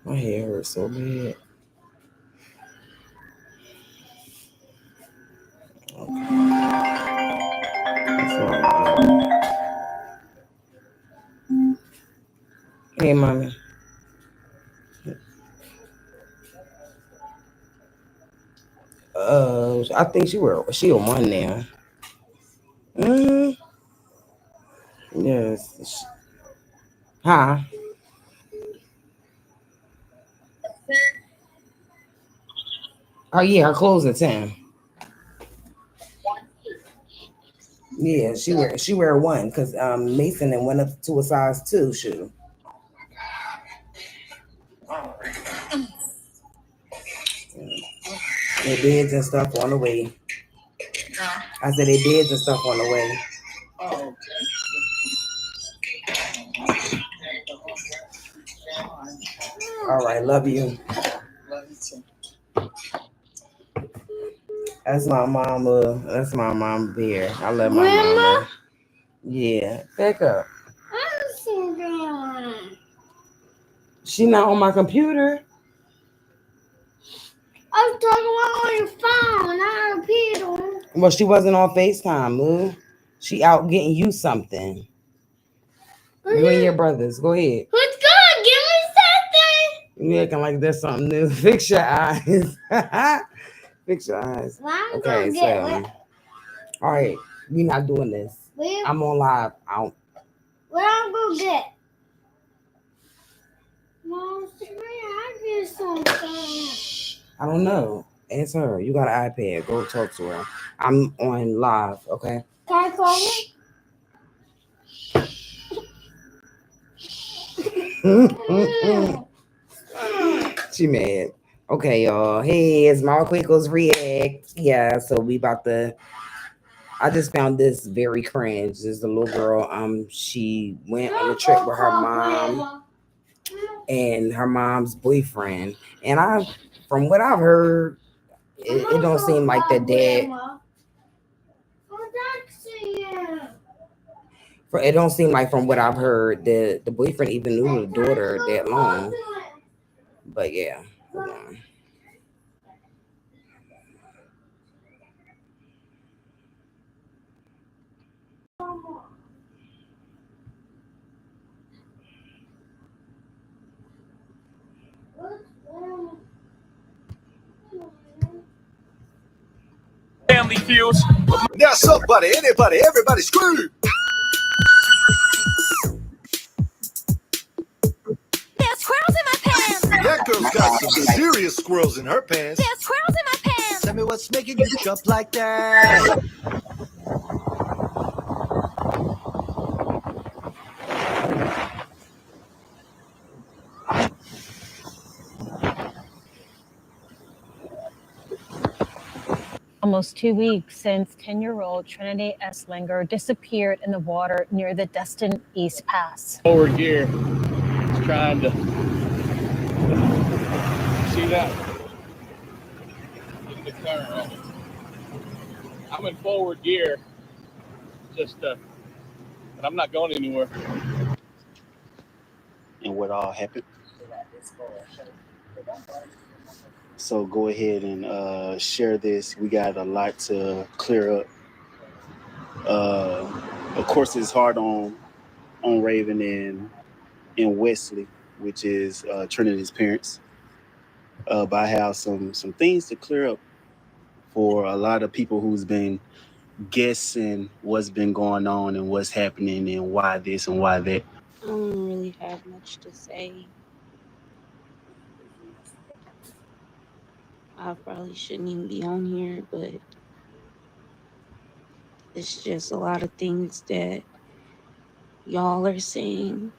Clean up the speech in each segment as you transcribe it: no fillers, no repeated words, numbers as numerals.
My head hurts so bad. That's my mom. Hey, mommy. I think she a one now. Mm, yes. Huh? Oh yeah, her clothes at 10. Yeah, she wear one because Mason and went up to a size 2 shoe. Their beds and stuff on the way. I said their beds and stuff on the way. All right, love you. That's my mama. That's my mama bear. I love my mama. Yeah, back up. She not on my computer. I was talking about on your phone, not on computer. Well, she wasn't on FaceTime, Lou. She out getting you something. You and your brothers. Go ahead. Who's good? Give me something. You acting like there's something new. Fix your eyes. Fix your eyes. Okay, so all right, we not doing this. I'm on live. What I'm gonna get? Mom, I get something. I don't know. Ask her. You got an iPad. Go talk to her. I'm on live. Okay. Can I call her? She mad. Okay, y'all. Hey, it's Marquicos React. Yeah, so we about to. I just found this very cringe. This is a little girl. She went on a trip with her mom and her mom's boyfriend. And from what I've heard, it don't seem like the dad. It don't seem like from what I've heard the boyfriend even knew the daughter that long. But yeah. Hold on. Family feuds. Now somebody, anybody, everybody screw. There's squirrels in my pants. That girl's got some serious squirrels in her pants. There's squirrels in my pants. Tell me what's making you jump like that. Almost 2 weeks since 10-year-old Trinity Esslinger disappeared in the water near the Destin East Pass. Forward gear. It's trying to see that. Get the current on it. I'm in forward gear. But I'm not going anywhere. And what all happened. So go ahead and share this. We got a lot to clear up. Of course, it's hard on Raven and Wesley, which is Trinity's parents. But I have some things to clear up for a lot of people who's been guessing what's been going on and what's happening and why this and why that. I don't really have much to say. I probably shouldn't even be on here, but it's just a lot of things that y'all are saying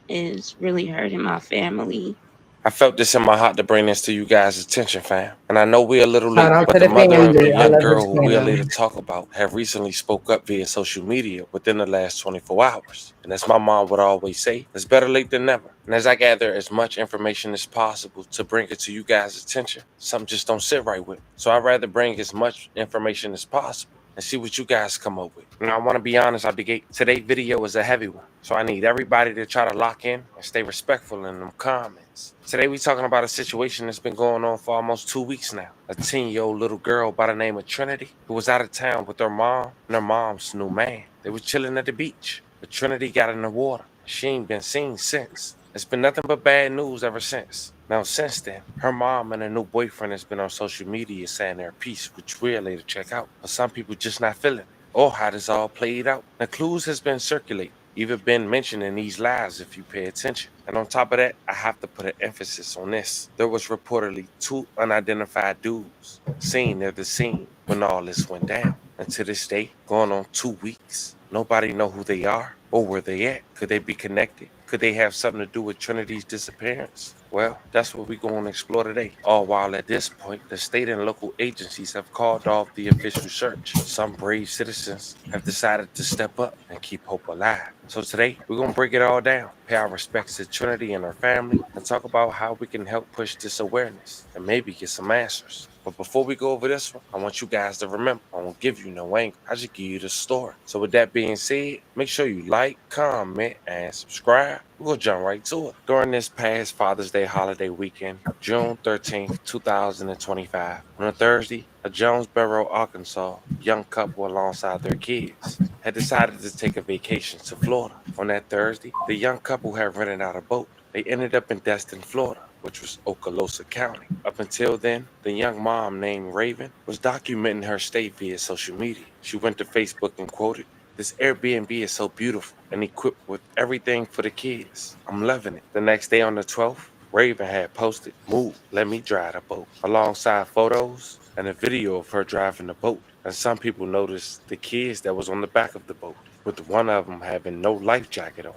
is really hurting my family. I felt this in my heart to bring this to you guys' attention, fam. And I know we're a little Shout late, out but to the the mother of the family. I young love girl this who we'll family. later talk about have recently spoke up via social media within the last 24 hours. And as my mom would always say, it's better late than never. And as I gather as much information as possible to bring it to you guys' attention, something just don't sit right with me. So I'd rather bring as much information as possible. and see what you guys come up with. Now, I want to be honest out the gate. Today's video is a heavy one, so I need everybody to try to lock in and stay respectful in them comments. Today, we talking about a situation that's been going on for almost 2 weeks now. A 10-year-old little girl by the name of Trinity, who was out of town with her mom and her mom's new man. They were chilling at the beach, but Trinity got in the water. She ain't been seen since. It's been nothing but bad news ever since. Now, since then, her mom and her new boyfriend has been on social media saying their piece, which we're later check out. But some people just not feeling it, or how this all played out. Now, clues has been circulating, even been mentioned in these lives if you pay attention. And on top of that, I have to put an emphasis on this. There was reportedly 2 unidentified dudes seen near the scene when all this went down. And to this day, going on 2 weeks, nobody know who they are or where they at. Could they be connected? Could they have something to do with Trinity's disappearance? Well, that's what we're going to explore today. All while at this point, the state and local agencies have called off the official search. Some brave citizens have decided to step up and keep hope alive. So today, we're going to break it all down, pay our respects to Trinity and her family, and talk about how we can help push this awareness and maybe get some answers. But before we go over this one, I want you guys to remember, I won't give you no angle. I just give you the story. So with that being said, make sure you like, comment, and subscribe. We'll jump right to it. During this past Father's Day holiday weekend, June 13th, 2025, on a Thursday, a Jonesboro, Arkansas young couple alongside their kids had decided to take a vacation to Florida. On that Thursday, the young couple had rented out a boat. They ended up in Destin, Florida, which was Okaloosa County. Up until then, the young mom named Raven was documenting her stay via social media. She went to Facebook and quoted, "This Airbnb is so beautiful and equipped with everything for the kids. I'm loving it." The next day on the 12th, Raven had posted, "Move, let me drive the boat," alongside photos and a video of her driving the boat. And some people noticed the kids that was on the back of the boat, with one of them having no life jacket on.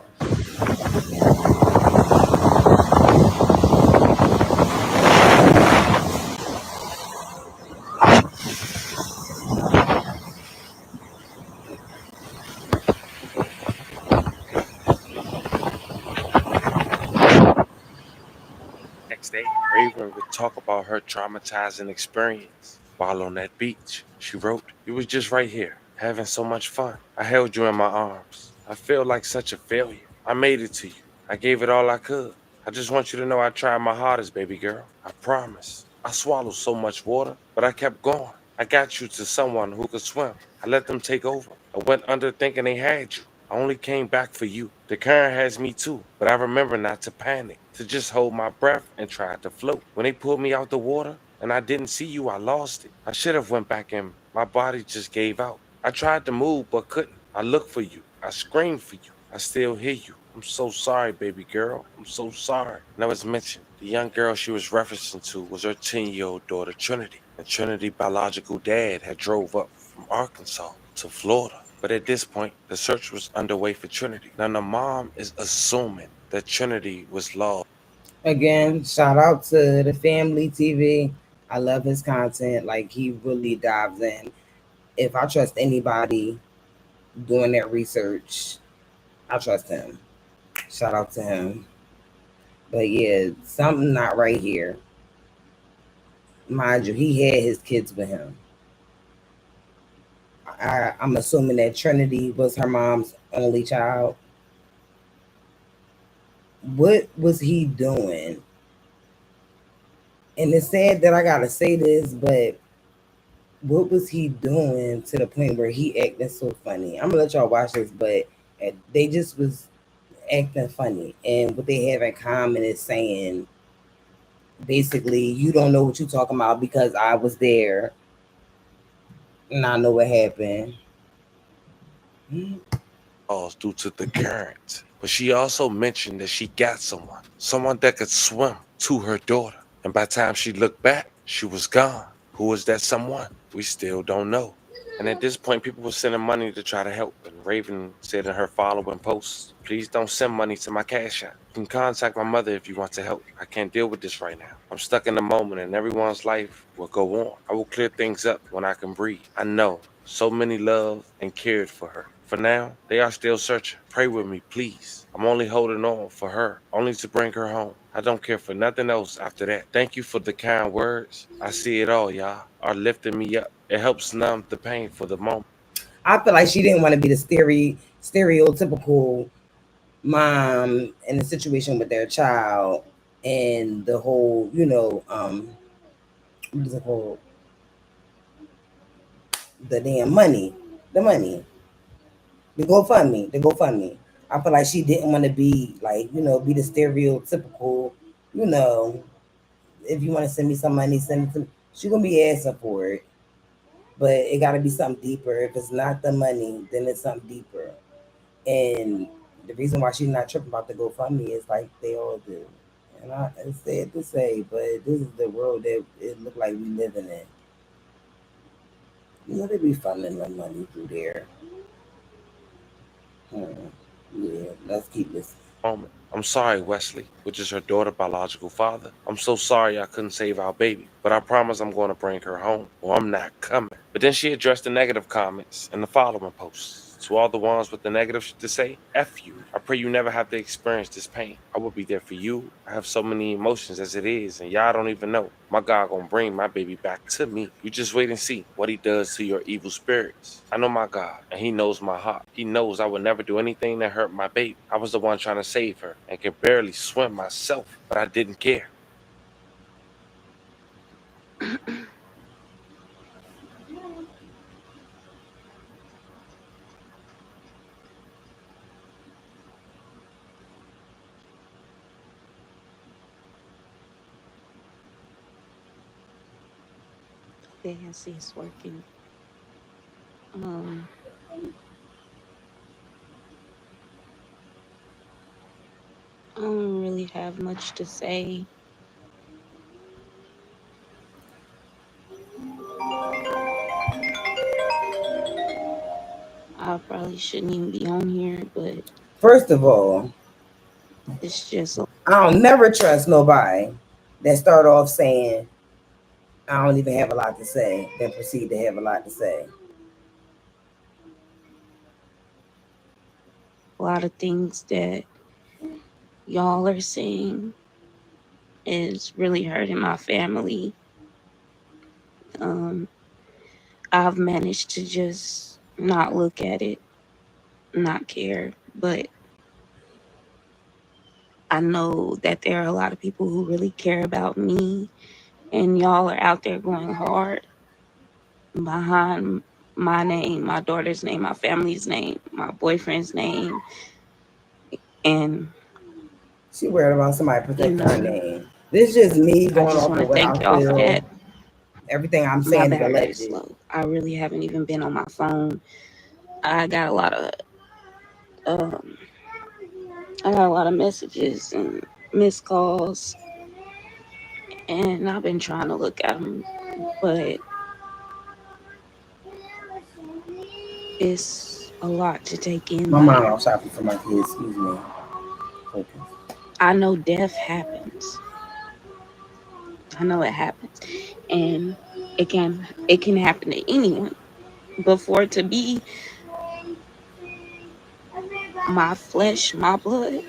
Next day, Raven would talk about her traumatizing experience while on that beach. She wrote, "You was just right here, having so much fun. I held you in my arms. I feel like such a failure. I made it to you. I gave it all I could. I just want you to know I tried my hardest, baby girl. I promise. I swallowed so much water, but I kept going. I got you to someone who could swim. I let them take over. I went under thinking they had you. I only came back for you. The current has me too, but I remember not to panic, to just hold my breath and try to float. When they pulled me out the water and I didn't see you, I lost it. I should have went back in. My body just gave out. I tried to move but couldn't. I looked for you. I screamed for you. I still hear you. I'm so sorry, baby girl. I'm so sorry." Now, as mentioned, the young girl she was referencing to was her 10-year-old daughter, Trinity. And Trinity's biological dad had drove up from Arkansas to Florida. But at this point, the search was underway for Trinity. Now, the mom is assuming that Trinity was lost. Again, shout out to the Family TV. I love his content. Like, he really dives in. If I trust anybody doing that research, I trust him. Shout out to him. But yeah, something not right here. Mind you, he had his kids with him. I'm assuming that Trinity was her mom's only child. What was he doing? And it's sad that I gotta say this, but what was he doing to the point where he acting so funny? I'm gonna let y'all watch this, but they just was acting funny. And what they have in common is saying, basically, you don't know what you're talking about because I was there and I know what happened. Due to the current. But she also mentioned that she got someone that could swim to her daughter. And by the time she looked back, she was gone. Who was that someone? We still don't know. And at this point, people were sending money to try to help. And Raven said in her following posts, "Please don't send money to my Cash App. You can contact my mother if you want to help. I can't deal with this right now. I'm stuck in the moment and everyone's life will go on. I will clear things up when I can breathe. I know so many loved and cared for her. For now, they are still searching. Pray with me, please. I'm only holding on for her, only to bring her home. I don't care for nothing else after that. Thank you for the kind words. I see it all, y'all. Are lifting me up It helps numb the pain for the moment. I feel like she didn't want to be the stereotypical mom in a situation with their child and the whole, what is it called? The damn money. The money. The GoFundMe. I feel like she didn't want to be like, be the stereotypical, if you want to send me some money, send it to me. She's gonna be asking for it. But it gotta be something deeper. If it's not the money, then it's something deeper. And the reason why she's not tripping about the GoFundMe is like they all do. And it's sad to say, but this is the world that it look like we living in. They be funding the money through there. Yeah, let's keep this. Moment. I'm sorry, Wesley, which is her daughter biological father. I'm so sorry I couldn't save our baby, but I promise I'm going to bring her home, or I'm not coming. But then she addressed the negative comments in the following posts. To all the ones with the negative shit to say, F you. I pray you never have to experience this pain. I will be there for you. I have so many emotions as it is, and y'all don't even know. My God gonna bring my baby back to me. You just wait and see what he does to your evil spirits. I know my God, and he knows my heart. He knows I would never do anything that hurt my baby. I was the one trying to save her and can barely swim myself, but I didn't care. I see it's working. I don't really have much to say. I probably shouldn't even be on here, but First of all, it's just I don't never trust nobody that start off saying, I don't even have a lot to say, then proceed to have a lot to say. a lot of things that y'all are saying is really hurting my family. I've managed to just not look at it, not care, but I know that there are a lot of people who really care about me, and y'all are out there going hard behind my name, my daughter's name, my family's name, my boyfriend's name, and she worried about somebody protecting her name. This is just me going off of what I feel. Everything I'm saying is alleged. Slow. I really haven't even been on my phone. I got a lot of messages and missed calls, and I've been trying to look at them, but it's a lot to take in. My mom was shopping for my kids. Excuse me. Okay. I know death happens. I know it happens, and it can happen to anyone. But for it to be my flesh, my blood,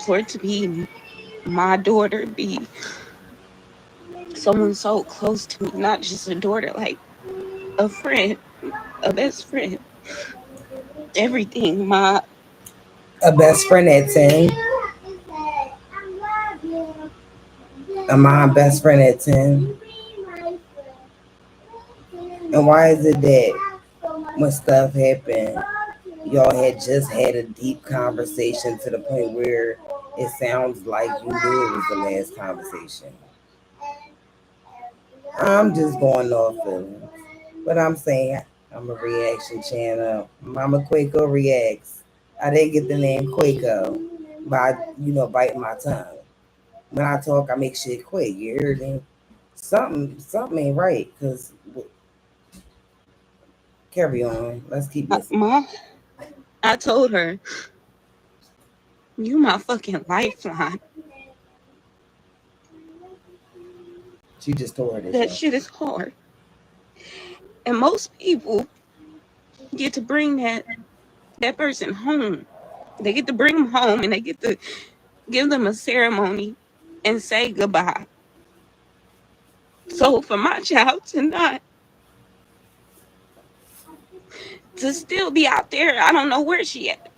for it to be my daughter, be someone so close to me, not just a daughter, like a friend, a best friend, everything. A best friend at 10. My best friend at 10. And why is it that when stuff happened, y'all had just had a deep conversation to the point where it sounds like you knew it was the last conversation? I'm just going off feelings. But I'm saying I'm a reaction channel. Mama Quaco reacts. I didn't get the name Quaco by, biting my tongue. When I talk, I make shit quick. You hear me? Something ain't right. Cause carry on. Let's keep this. Mom, I told her, you my fucking lifeline. She just told her that shit is hard. And most people get to bring that person home. They get to bring them home and they get to give them a ceremony and say goodbye So for my child to still be out there, I don't know where she at.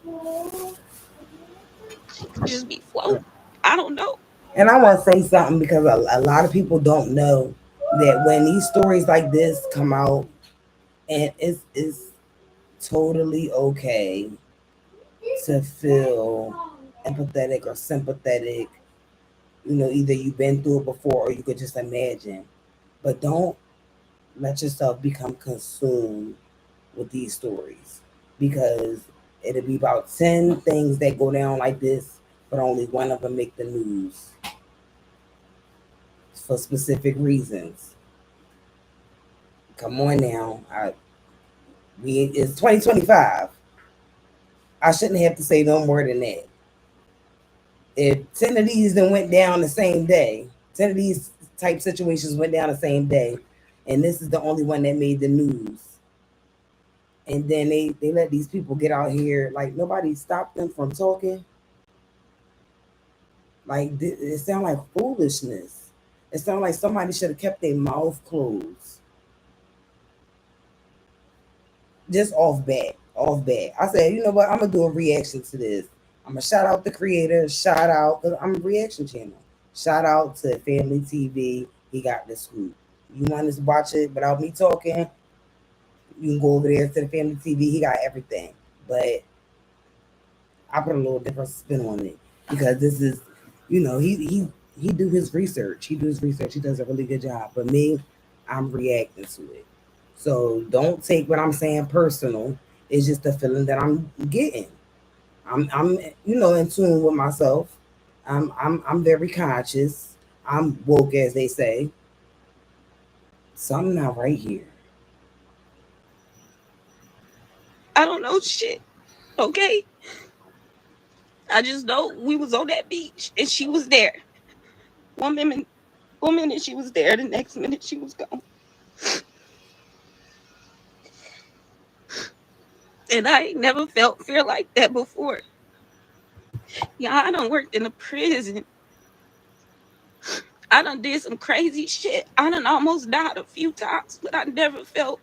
She could just be floating. I don't know. And I want to say something because a lot of people don't know that when these stories like this come out, and it's totally okay to feel empathetic or sympathetic. You know, either you've been through it before or you could just imagine. But don't let yourself become consumed with these stories because it'll be about 10 things that go down like this, but only one of them make the news for specific reasons. Come on now. It's 2025. I shouldn't have to say no more than that. If 10 of these then went down the same day, 10 of these type situations went down the same day, and this is the only one that made the news. And then they let these people get out here, like nobody stopped them from talking. Like it sounds like foolishness. It sounds like somebody should have kept their mouth closed. Just off bat. I said, you know what? I'm gonna do a reaction to this. I'm gonna shout out the creator. Shout out, because I'm a reaction channel. Shout out to Family TV. He got the scoop. You want to watch it without me talking? You can go over there to the Family TV. He got everything. But I put a little different spin on it because this is, you know, he do his research. He does a really good job. But me, I'm reacting to it. So don't take what I'm saying personal. It's just the feeling that I'm getting. I'm you know, in tune with myself. I'm very conscious. I'm woke, as they say. Something not right here. I don't know shit. Okay. I just know we was on that beach and she was there. One minute she was there, the next minute she was gone. And I ain't never felt fear like that before. Yeah, I done worked in a prison. I done did some crazy shit. I done almost died a few times, but I never felt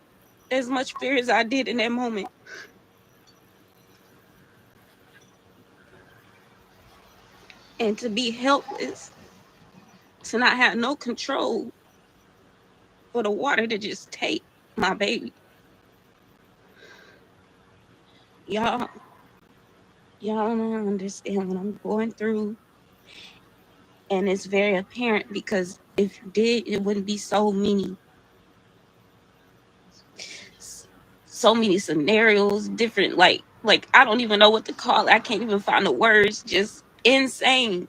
as much fear as I did in that moment. And to be helpless, to not have no control, for the water to just take my baby. Y'all don't understand what I'm going through. And it's very apparent because if you did, it wouldn't be so many scenarios, different, like I don't even know what to call it. I can't even find the words. Just insane.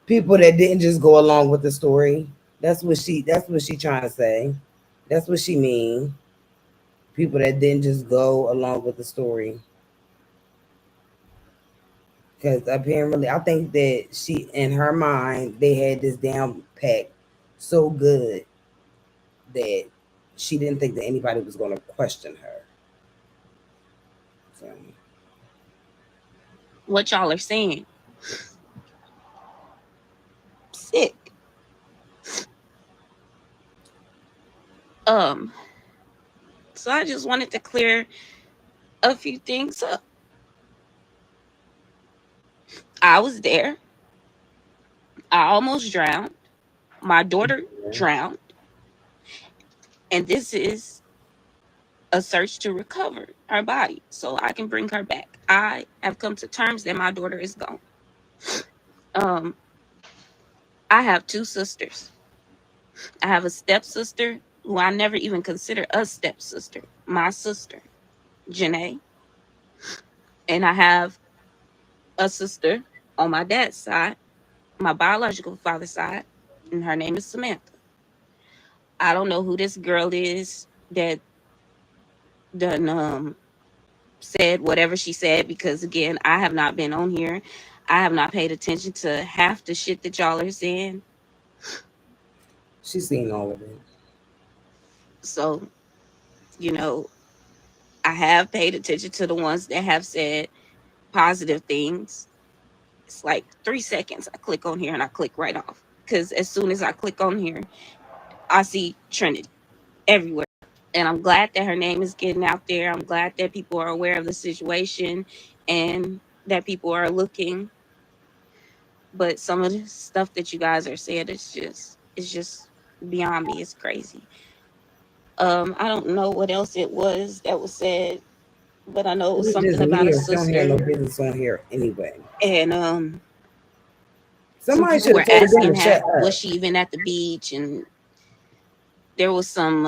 People that didn't just go along with the story. That's what she trying to say. That's what she mean. People that didn't just go along with the story. Because apparently, I think that she, in her mind, they had this down packed so good that she didn't think that anybody was going to question her. So. What y'all are saying? Sick. So I just wanted to clear a few things up. I was there. I almost drowned. My daughter drowned. And this is a search to recover her body so I can bring her back. I have come to terms that my daughter is gone. I have two sisters. I have a stepsister who I never even consider a stepsister, my sister, Janae. And I have a sister on my dad's side, my biological father's side, and her name is Samantha. I don't know who this girl is that done said whatever she said, because again, I have not been on here. I have not paid attention to half the shit that y'all are saying. She's seen all of it. So, you know, I have paid attention to the ones that have said positive things. It's like 3 seconds. I click on here and I click right off. Because as soon as I click on here, I see Trinity everywhere. And I'm glad that her name is getting out there. I'm glad that people are aware of the situation and that people are looking. But some of the stuff that you guys are saying it's just beyond me. It's crazy. I don't know what else it was that was said, but I know it was It's just something about a weird. She don't have no sister. business on here anyway. And some Somebody people should were have told them asking, to shut up. was she even at the beach? And there was some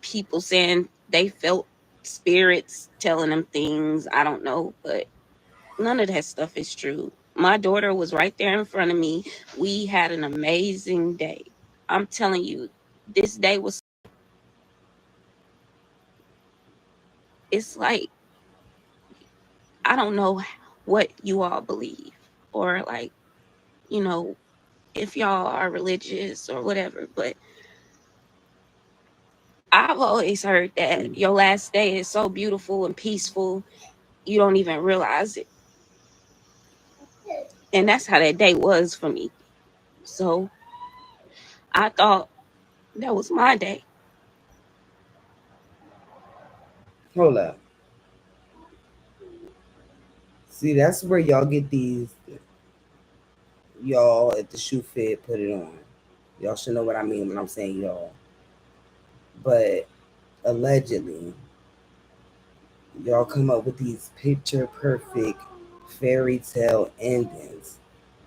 people saying they felt spirits telling them things. I don't know, but none of that stuff is true. My daughter was right there in front of me. We had an amazing day. I'm telling you, this day was, it's like, I don't know what you all believe, or like, you know, if y'all are religious or whatever, but I've always heard that your last day is so beautiful and peaceful, you don't even realize it. And that's how that day was for me. So I thought that was my day. Hold up. See, that's where y'all get these. Y'all at the shoe fit put it on. Y'all should know what I mean when I'm saying y'all. But allegedly, y'all come up with these picture perfect fairy tale endings.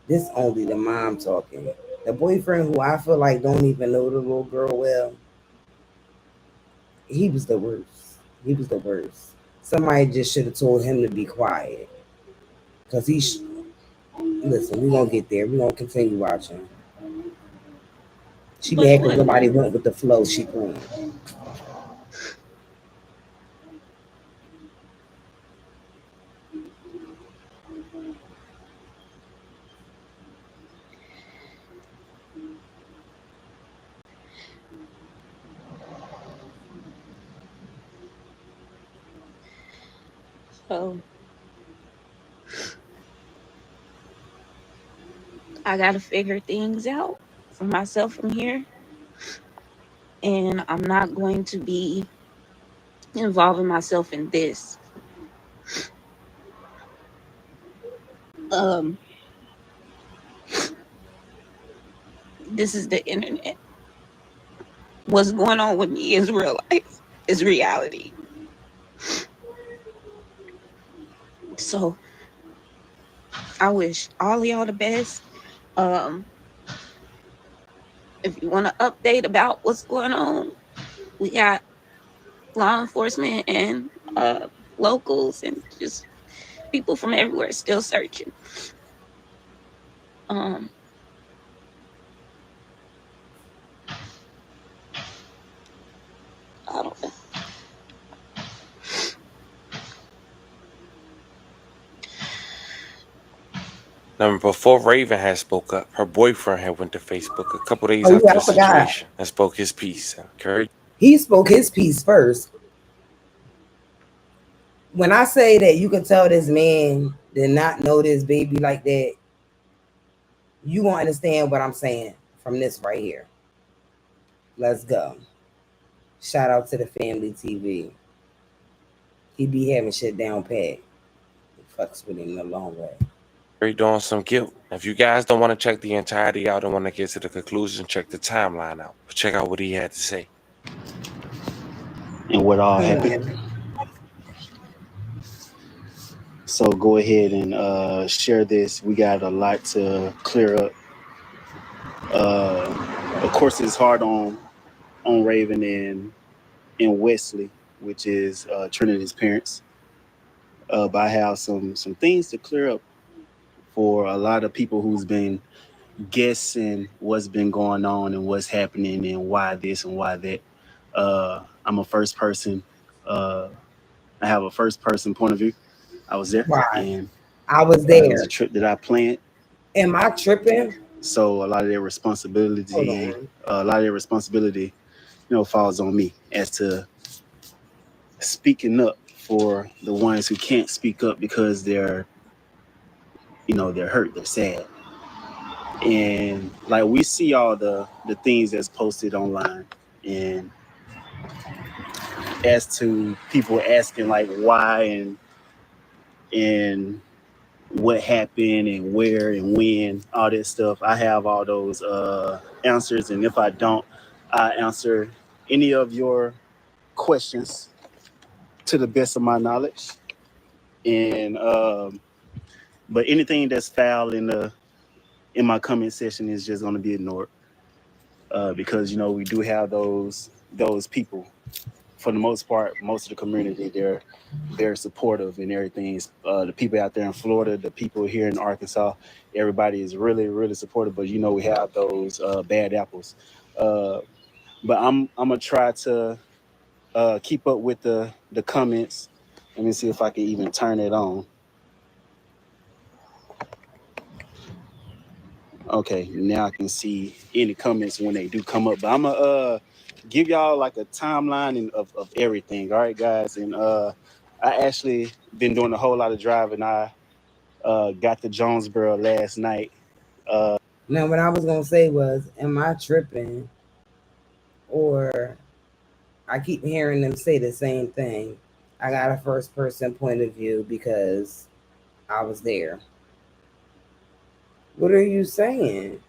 This only the mom talking. The boyfriend, who I feel like don't even know the little girl well, he was the worst. He was the worst. Somebody just should have told him to be quiet. Because listen, we're going to get there. We're going to continue watching. She mad because nobody went with the flow she playing. So I got to figure things out for myself from here. And I'm not going to be involving myself in this. This is the internet. What's going on with me is real life, is reality. So I wish all of y'all the best. If you want to update about what's going on, we got law enforcement and locals and just people from everywhere still searching. I don't know. Now, before Raven had spoke up, her boyfriend had went to Facebook a couple days Oh, after yeah, I the forgot. situation and spoke his piece. Okay? He spoke his piece first. When I say that you can tell this man did not know this baby like that, you won't understand what I'm saying from this right here. Let's go. Shout out to the family TV. He be having shit down pat. Fucks with him in the long way. Doing some guilt. If you guys don't want to check the entirety out and want to get to the conclusion, check the timeline out. But check out what he had to say. And what all happened. So go ahead and share this. We got a lot to clear up. Of course, it's hard on Raven and Wesley, which is Trinity's parents. But I have some things to clear up for a lot of people who's been guessing what's been going on and what's happening and why this and why that. I'm a first person. I have a first person point of view. I was there. Why? And I was there. It was a trip that I planned. Am I tripping? So a lot of their responsibility, falls on me as to speaking up for the ones who can't speak up because they're hurt, they're sad. And like we see all the things that's posted online, and as to people asking like why and what happened and where and when, all that stuff, I have all those answers. And if I don't, I answer any of your questions to the best of my knowledge. And but anything that's foul in my comment section is just going to be ignored, because you know we do have those people. For the most part, most of the community, they're supportive and everything. The people out there in Florida, the people here in Arkansas, everybody is really, really supportive. But you know, we have those bad apples. But I'm gonna try to keep up with the comments. Let me see if I can even turn it on. Okay, now I can see any comments when they do come up. But I'm gonna give y'all like a timeline of everything. All right, guys. And I actually been doing a whole lot of driving. I got to Jonesboro last night. Now, what I was gonna say was, am I tripping, or I keep hearing them say the same thing? I got a first person point of view because I was there. What are you saying?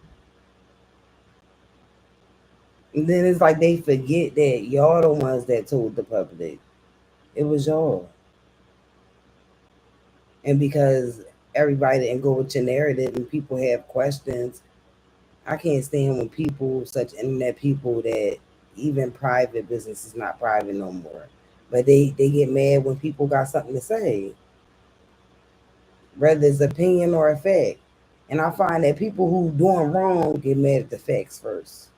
And then it's like they forget that y'all the ones that told the public. It was y'all. And because everybody didn't go with your narrative and people have questions, I can't stand when people, such internet people, that even private business is not private no more. But they get mad when people got something to say, whether it's opinion or a fact. And I find that people who doing wrong get mad at the facts first.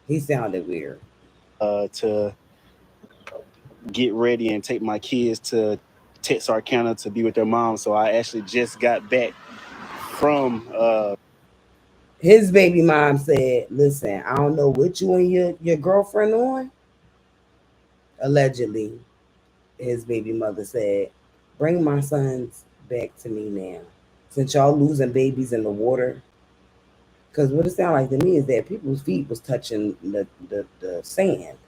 He sounded weird. To get ready and take my kids to Texarkana to be with their mom. So I actually just got back from his baby mom said, listen, I don't know what you and your girlfriend on. Allegedly, his baby mother said, bring my sons back to me now. Since y'all losing babies in the water. Because what it sounded like to me is that people's feet was touching the sand.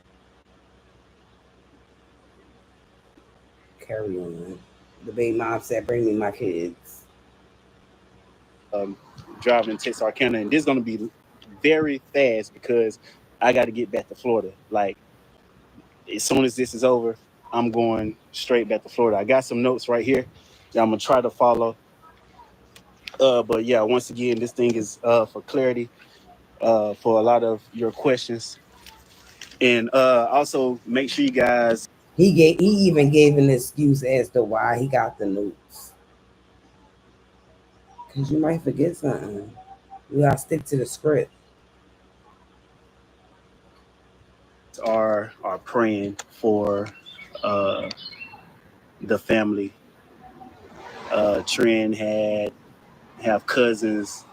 Carry on. The baby mom said, bring me my kids. Driving to Texarkana, and this is going to be very fast because I got to get back to Florida. Like, as soon as this is over, I'm going straight back to Florida. I got some notes right here that I'm going to try to follow. But yeah, once again, this thing is for clarity, for a lot of your questions. And also make sure you guys... He even gave an excuse as to why he got the notes. Because you might forget something. You got to stick to the script. Are praying for the family. Trin have cousins,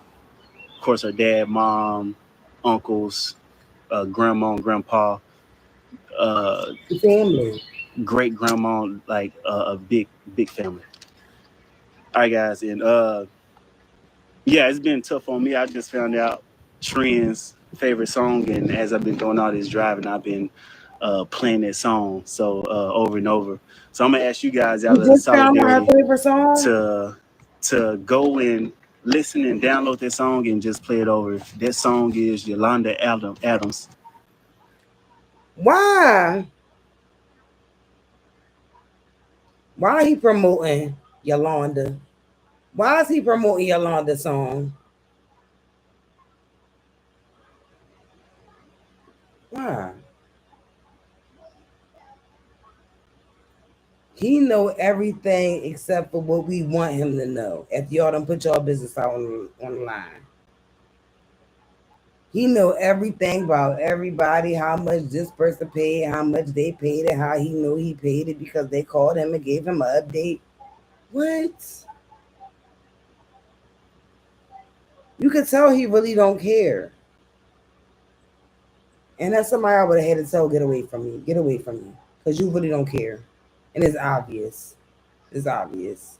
of course, her dad, mom, uncles, grandma and grandpa, family, great grandma, like a big family. All right, guys, and yeah, it's been tough on me. I just found out Trin's favorite song, and as I've been doing all this driving, I've been playing that song over and over. So I'm gonna ask you guys out of solidarity to go and listen and download that song and just play it over. That song is Yolanda Adams. Why are he promoting Yolanda? Why is he promoting Yolanda's song? Why? He know everything except for what we want him to know. If y'all don't put y'all business out on the line. He know everything about everybody, how much this person paid, how much they paid it, how he knew he paid it because they called him and gave him an update. What? You could tell he really don't care. And that's somebody I would have had to tell, get away from me. Get away from me. Because you really don't care. And it's obvious. It's obvious.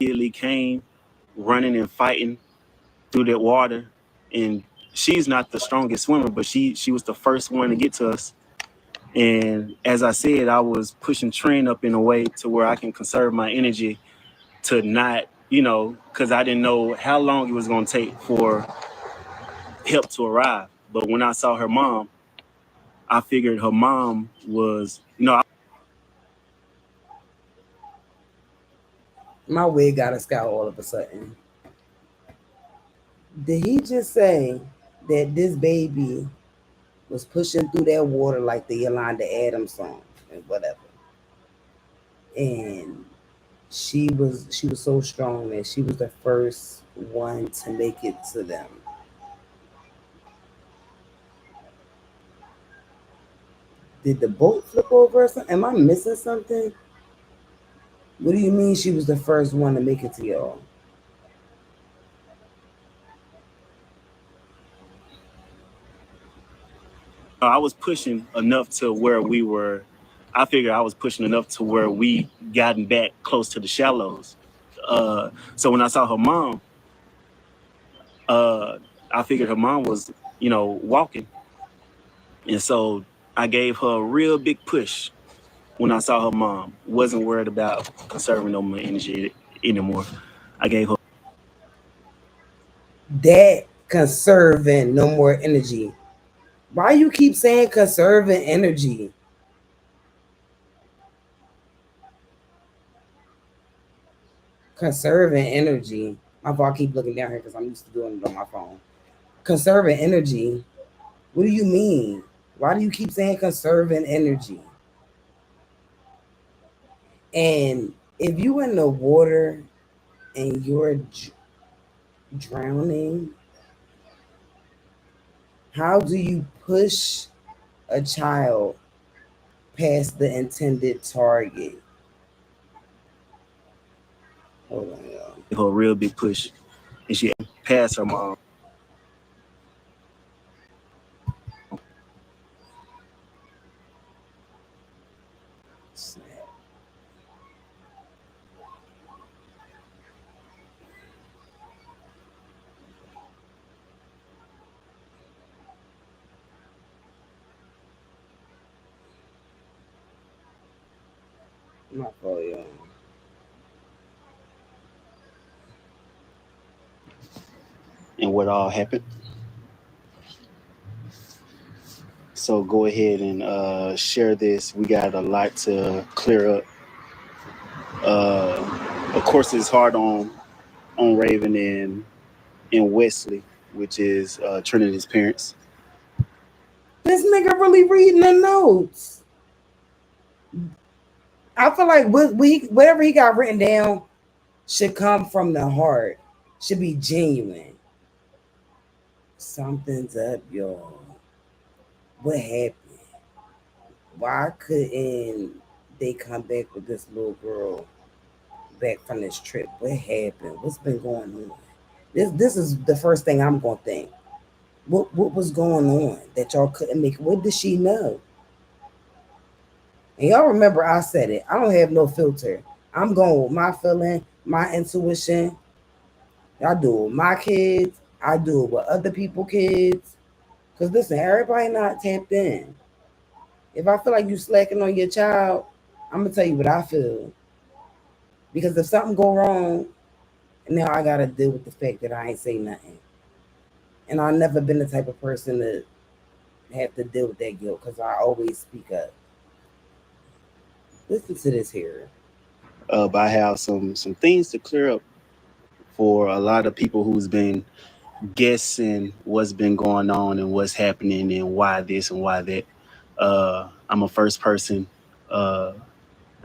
Immediately came running and fighting through that water. And she's not the strongest swimmer, but she was the first one to get to us. And as I said, I was pushing Trent up in a way to where I can conserve my energy to not, because I didn't know how long it was going to take for help to arrive. But when I saw her mom, I figured her mom was, My wig got a scout all of a sudden. Did he just say that this baby was pushing through that water like the Yolanda Adams song and whatever? And she was so strong that she was the first one to make it to them. Did the boat flip over or something? Am I missing something? What do you mean she was the first one to make it to y'all? I was pushing enough to where we were. I figured I was pushing enough to where we gotten back close to the shallows. So when I saw her mom, I figured her mom was, walking. And so I gave her a real big push when I saw her mom. Wasn't worried about conserving no more energy anymore. I gave her that conserving no more energy. Why you keep saying conserving energy? Conserving energy. My fault, I keep looking down here because I'm used to doing it on my phone. Conserving energy. What do you mean? Why do you keep saying conserving energy? And if you in the water and you're drowning, how do you push a child past the intended target? Hold on, y'all. Give her a real big push, and she passed her mom. My fault, y'all. And what all happened. So go ahead and share this. We got a lot to clear up. Of course, it's hard on Raven and Wesley, which is Trinity's parents. This nigga really reading the notes. I feel like whatever he got written down should come from the heart. Should be genuine. Something's up, y'all. What happened? Why couldn't they come back with this little girl back from this trip? What happened? What's been going on? This is the first thing I'm gonna think. What was going on that y'all couldn't make? What did she know? And y'all remember I said it. I don't have no filter. I'm going with my feeling, my intuition. I do it with my kids. I do it with other people's kids. Because listen, everybody not tapped in. If I feel like you slacking on your child, I'm going to tell you what I feel. Because if something go wrong, now I got to deal with the fact that I ain't say nothing. And I've never been the type of person to have to deal with that guilt because I always speak up. Listen to this here. But I have some things to clear up for a lot of people who's been guessing what's been going on and what's happening and why this and why that. I'm a first person. I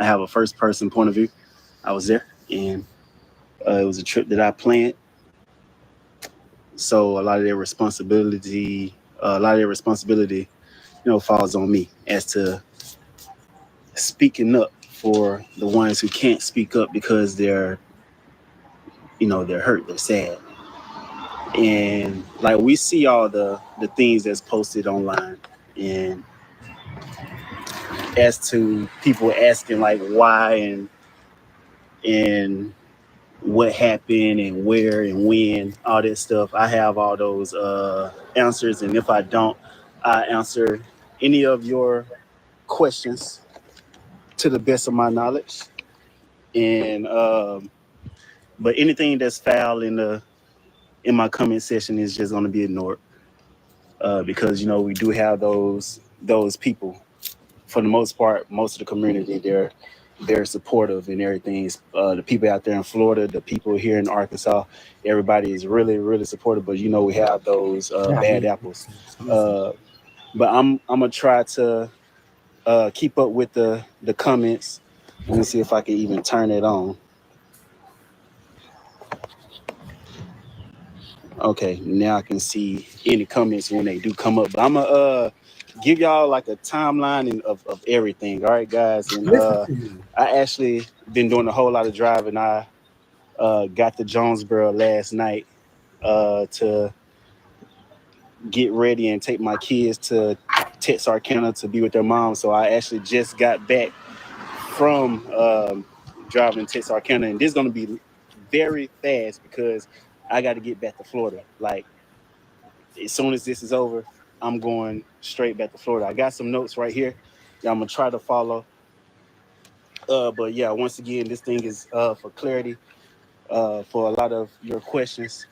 have a first person point of view. I was there, and it was a trip that I planned. So a lot of their responsibility, falls on me as to speaking up for the ones who can't speak up because they're hurt, they're sad. And like we see all the things that's posted online, and as to people asking like why and what happened and where and when, all that stuff. I have all those answers, and if I don't, I answer any of your questions to the best of my knowledge. And but anything that's foul in my comment section is just going to be ignored, because we do have those people. For the most part, most of the community, they're supportive and everything. The people out there in Florida, the people here in Arkansas, everybody is really, really supportive. But we have those bad apples. But I'm gonna try to keep up with the comments. Let me see if I can even turn it on. Okay, now I can see any comments when they do come up. But I'm gonna give y'all like a timeline of everything. All right, guys. And I actually been doing a whole lot of driving. I got to Jonesboro last night to get ready and take my kids to Texarkana to be with their mom. So I actually just got back from driving to Texarkana, and this is gonna be very fast because I got to get back to Florida. Like, as soon as this is over, I'm going straight back to Florida. I got some notes right here. Yeah, I'm gonna try to follow. But yeah, once again, this thing is for clarity, for a lot of your questions,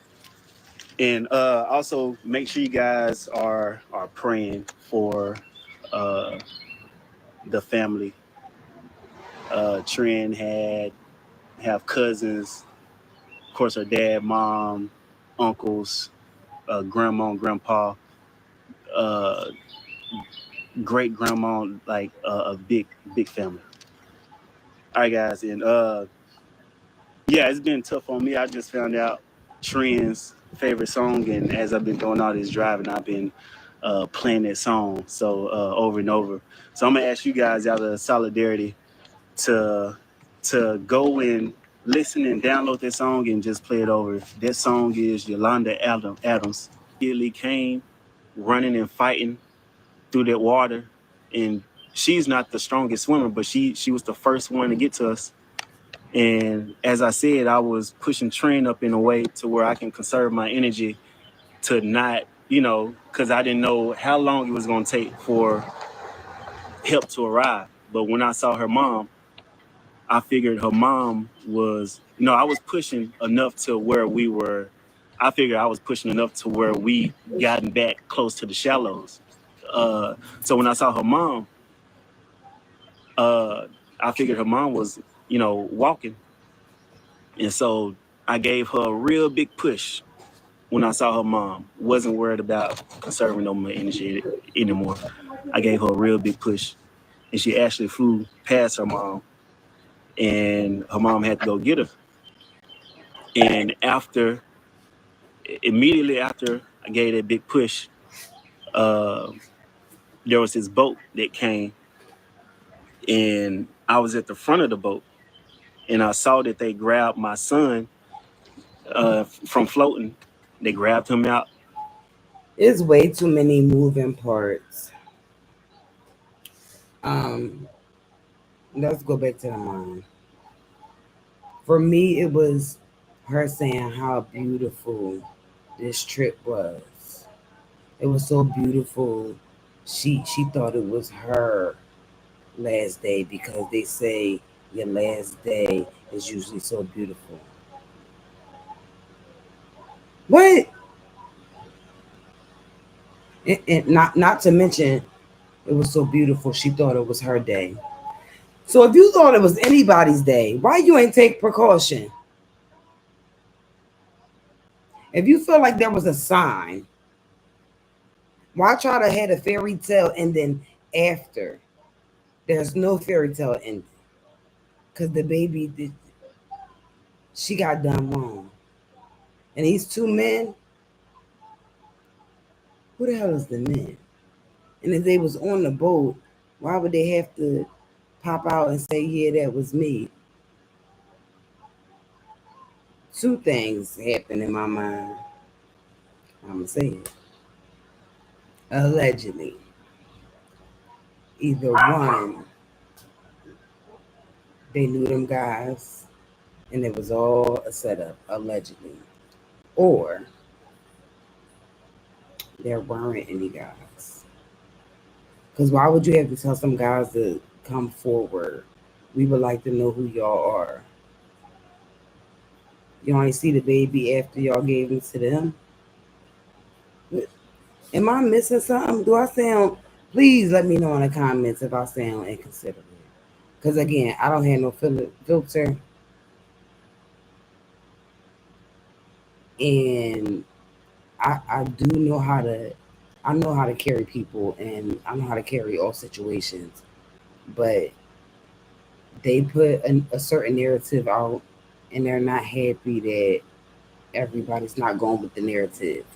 and also make sure you guys are praying for the family. Trin have cousins, of course, her dad, mom, uncles, grandma and grandpa, great grandma, like a big family. All right, guys, and yeah, it's been tough on me. I just found out Trin's favorite song, and as I've been doing all this driving, I've been playing that song over and over. So I'm gonna ask you guys out of solidarity to go and listen and download that song and just play it over. That song is Yolanda Adams. Immediately came running and fighting through that water, and she's not the strongest swimmer, but she was the first one to get to us. And as I said, I was pushing Trin up in a way to where I can conserve my energy to not, because I didn't know how long it was going to take for help to arrive. But when I saw her mom, I figured her mom was, I was pushing enough to where we were. I figured I was pushing enough to where we gotten back close to the shallows. So when I saw her mom, I figured her mom was, walking. And so I gave her a real big push when I saw her mom. Wasn't worried about conserving no more energy anymore. I gave her a real big push. And she actually flew past her mom. And her mom had to go get her. And immediately after I gave that big push, there was this boat that came. And I was at the front of the boat. And I saw that they grabbed my son from floating. They grabbed him out. It's way too many moving parts. Let's go back to the mom. For me, it was her saying how beautiful this trip was. It was so beautiful. She thought it was her last day because they say your last day is usually so beautiful. What? And not to mention, it was so beautiful. She thought it was her day. So if you thought it was anybody's day, why you ain't take precaution? If you feel like there was a sign, why try to have a fairy tale ending after? There's no fairy tale ending. Because the baby, she got done wrong. And these two men, who the hell is the men? And if they was on the boat, why would they have to pop out and say, yeah, that was me? Two things happened in my mind. I'm going to say it. Allegedly. Either one, they knew them guys and it was all a setup, allegedly. Or there weren't any guys. Because why would you have to tell some guys to come forward? We would like to know who y'all are. Y'all ain't see the baby after y'all gave him to them? Am I missing something? Do I sound... Please let me know in the comments if I sound inconsiderate. Because again, I don't have no filter. And I do know how to... I know how to carry people, and I know how to carry all situations. But they put a certain narrative out, and they're not happy that everybody's not going with the narrative.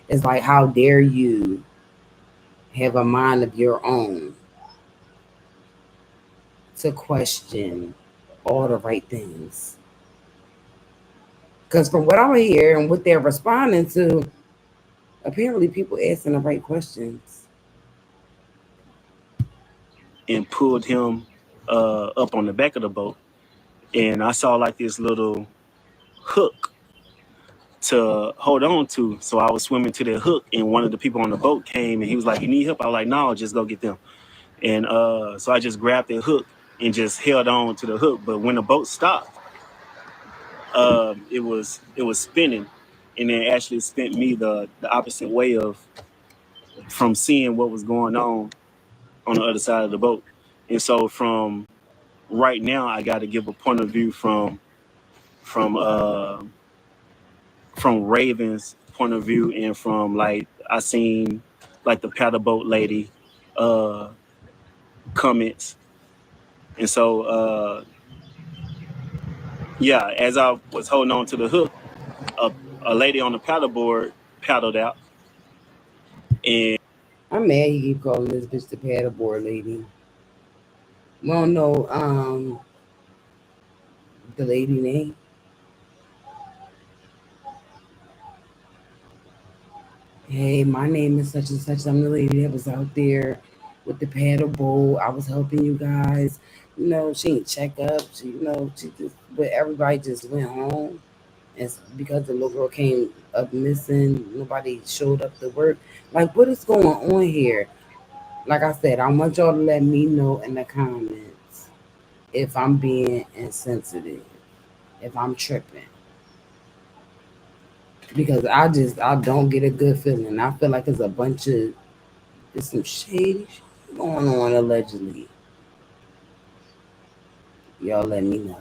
It's like, how dare you have a mind of your own to question all the right things? Because from what I hear and what they're responding to, apparently people asking the right questions. And pulled him up on the back of the boat. And I saw like this little hook to hold on to. So I was swimming to the hook, and one of the people on the boat came and he was like, "You need help?" I was like, "No, just go get them." And so I just grabbed the hook and just held on to the hook. But when the boat stopped, it was spinning, and it actually spent me the opposite way from seeing what was going on the other side of the boat. And so from right now, I got to give a point of view from Raven's point of view, and from like I seen like the paddle boat lady comments. And so yeah, as I was holding on to the hook, a lady on the paddleboard paddled out. And I'm mad he keep calling this bitch the paddleboard lady. Well, no, the lady name. Hey, my name is such and such. I'm the lady that was out there with the paddle boat. I was helping you guys. You know, she didn't check up. She just, but everybody just went home. And because the little girl came up missing, nobody showed up to work. Like, what is going on here? Like I said, I want y'all to let me know in the comments if I'm being insensitive, if I'm tripping. Because I don't get a good feeling. I feel like there's some shady shit going on allegedly. Y'all let me know.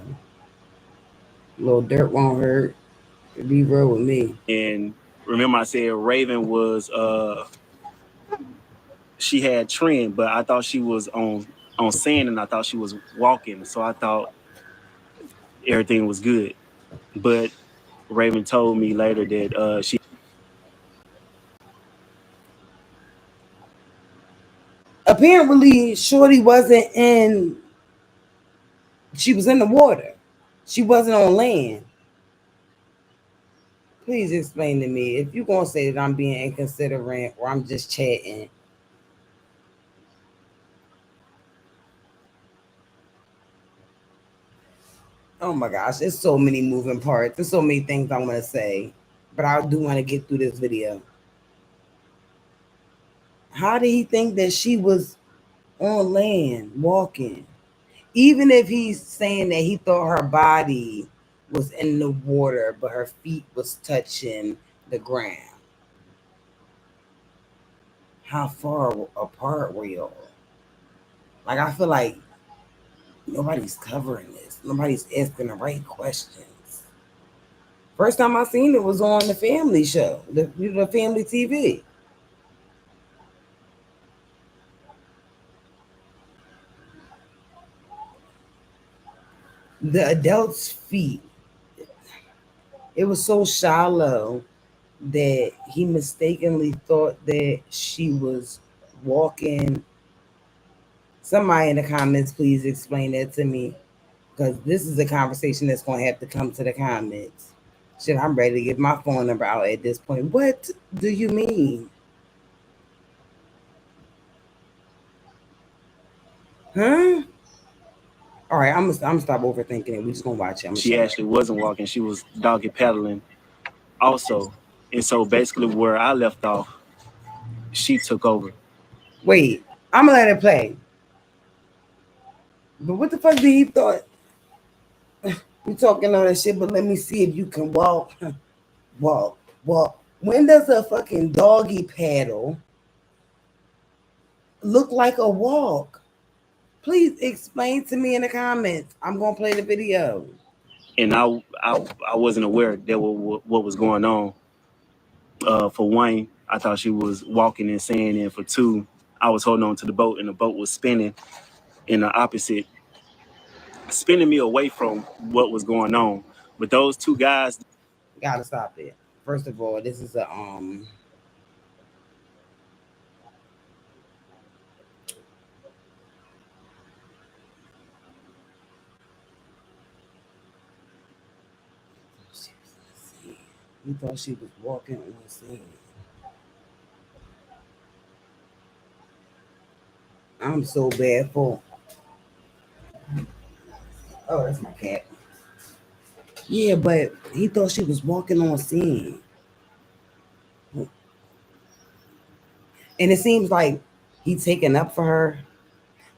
A little dirt won't hurt. Be real with me. And remember I said Raven was she had trend, but I thought she was on sand, and I thought she was walking. So I thought everything was good. But Raven told me later that she... Apparently, Shorty wasn't in... She was in the water. She wasn't on land. Please explain to me. If you're going to say that I'm being inconsiderate or I'm just chatting. Oh my gosh, there's so many moving parts. There's so many things I want to say. But I do want to get through this video. How did he think that she was on land walking? Even if he's saying that he thought her body was in the water, but her feet was touching the ground. How far apart were y'all? Like, I feel like nobody's covering this. Nobody's asking the right questions. First time I seen it was on the Family Show, the Family TV. The adult's feet, it was so shallow that he mistakenly thought that she was walking. Somebody in the comments, please explain that to me, because this is a conversation that's going to have to come to the comments. Shit, I'm ready to give my phone number out at this point. What do you mean? Huh? All right, I'm gonna stop overthinking it. We just gonna watch it. She actually wasn't walking; she was doggy paddling, also. And so basically, where I left off, she took over. Wait, I'm gonna let it play. But what the fuck did he thought? You talking all that shit, but let me see if you can walk. Walk. When does a fucking doggy paddle look like a walk? Please explain to me in the comments. I'm gonna play the video. And I wasn't aware that what was going on. For one, I thought she was walking and saying, and for two, I was holding on to the boat, and the boat was spinning in the opposite, spinning me away from what was going on. But those two guys, gotta stop it. First of all, this is a You thought she was walking on the scene. I'm so bad for. Oh, that's my cat. Yeah, but he thought she was walking on scene. And it seems like he's taking up for her,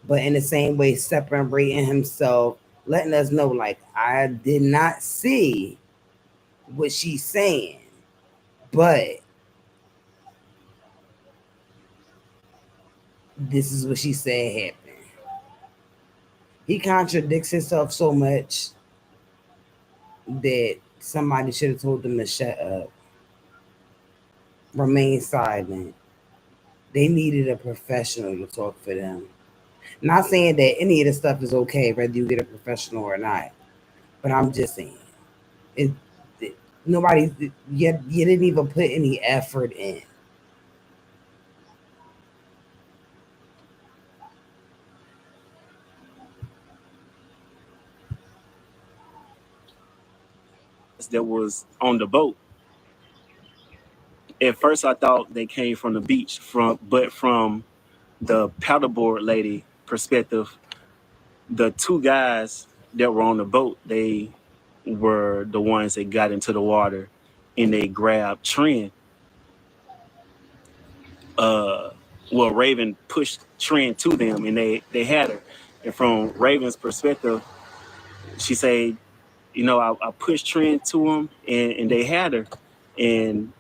but in the same way, separating himself, letting us know, like, I did not see what she's saying, but this is what she said happened. He contradicts himself so much that somebody should have told them to shut up, remain silent. They needed a professional to talk for them. Not saying that any of the stuff is okay, whether you get a professional or not, but I'm just saying, nobody, you didn't even put any effort in. that was on the boat. At first, I thought they came from the beach, but from the paddleboard lady perspective, the two guys that were on the boat, they were the ones that got into the water and they grabbed Trin. Raven pushed Trin to them and they had her. And from Raven's perspective, she said, I pushed Trin to him and they had her. And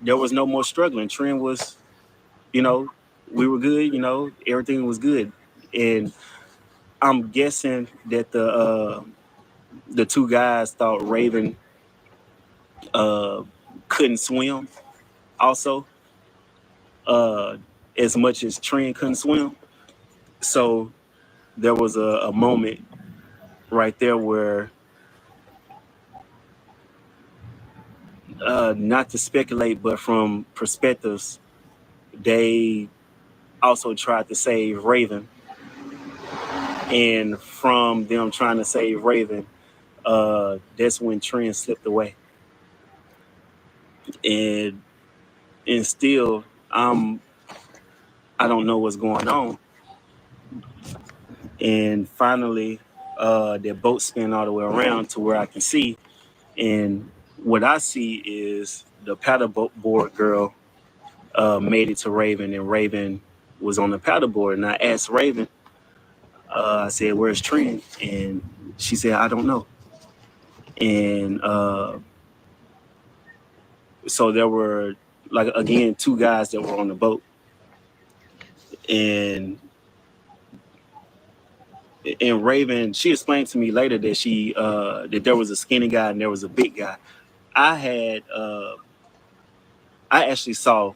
there was no more struggling. Trin was, we were good, everything was good. And I'm guessing that the two guys thought Raven couldn't swim also, as much as Trin couldn't swim. So there was a moment right there where, not to speculate, but from perspectives, they also tried to save Raven. And from them trying to save Raven, that's when Trin slipped away. And still, I don't know what's going on. And finally, their boat spin all the way around to where I can see. And what I see is the paddleboard girl made it to Raven, and Raven was on the paddleboard. And I asked Raven, I said, "Where's Trin?" And she said, "I don't know." And so there were, again, two guys that were on the boat. And Raven, she explained to me later that that there was a skinny guy and there was a big guy. I actually saw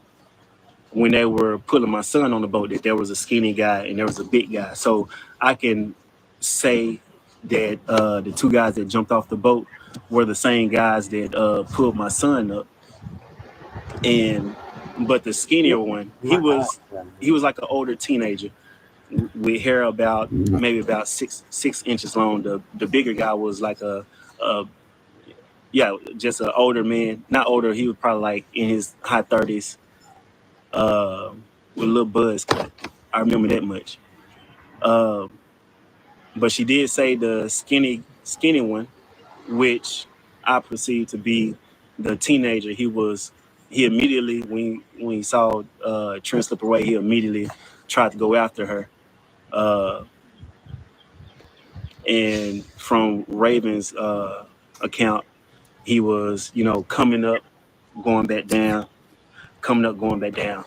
when they were pulling my son on the boat that there was a skinny guy and there was a big guy. So I can say that the two guys that jumped off the boat were the same guys that pulled my son up. But the skinnier one, he was like an older teenager with hair maybe about six inches long. The bigger guy was like just an older man. Not older, he was probably like in his high 30s, with a little buzz cut. I remember that much. But she did say the skinny one, which I perceived to be the teenager. He immediately, when he saw Trent slip away, he immediately tried to go after her. And from Raven's account, he was, coming up, going back down, coming up, going back down.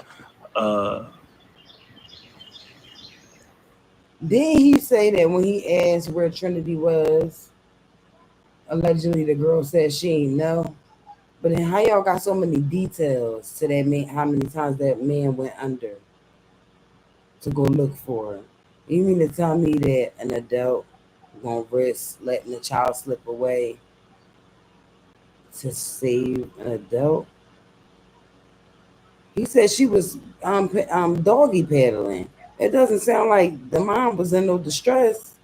Didn't he say that when he asked where Trinity was, allegedly the girl said she ain't know? But then how y'all got so many details to that man, how many times that man went under to go look for her? You mean to tell me that an adult gonna risk letting a child slip away to save an adult? He said she was doggy paddling. It doesn't sound like the mom was in no distress.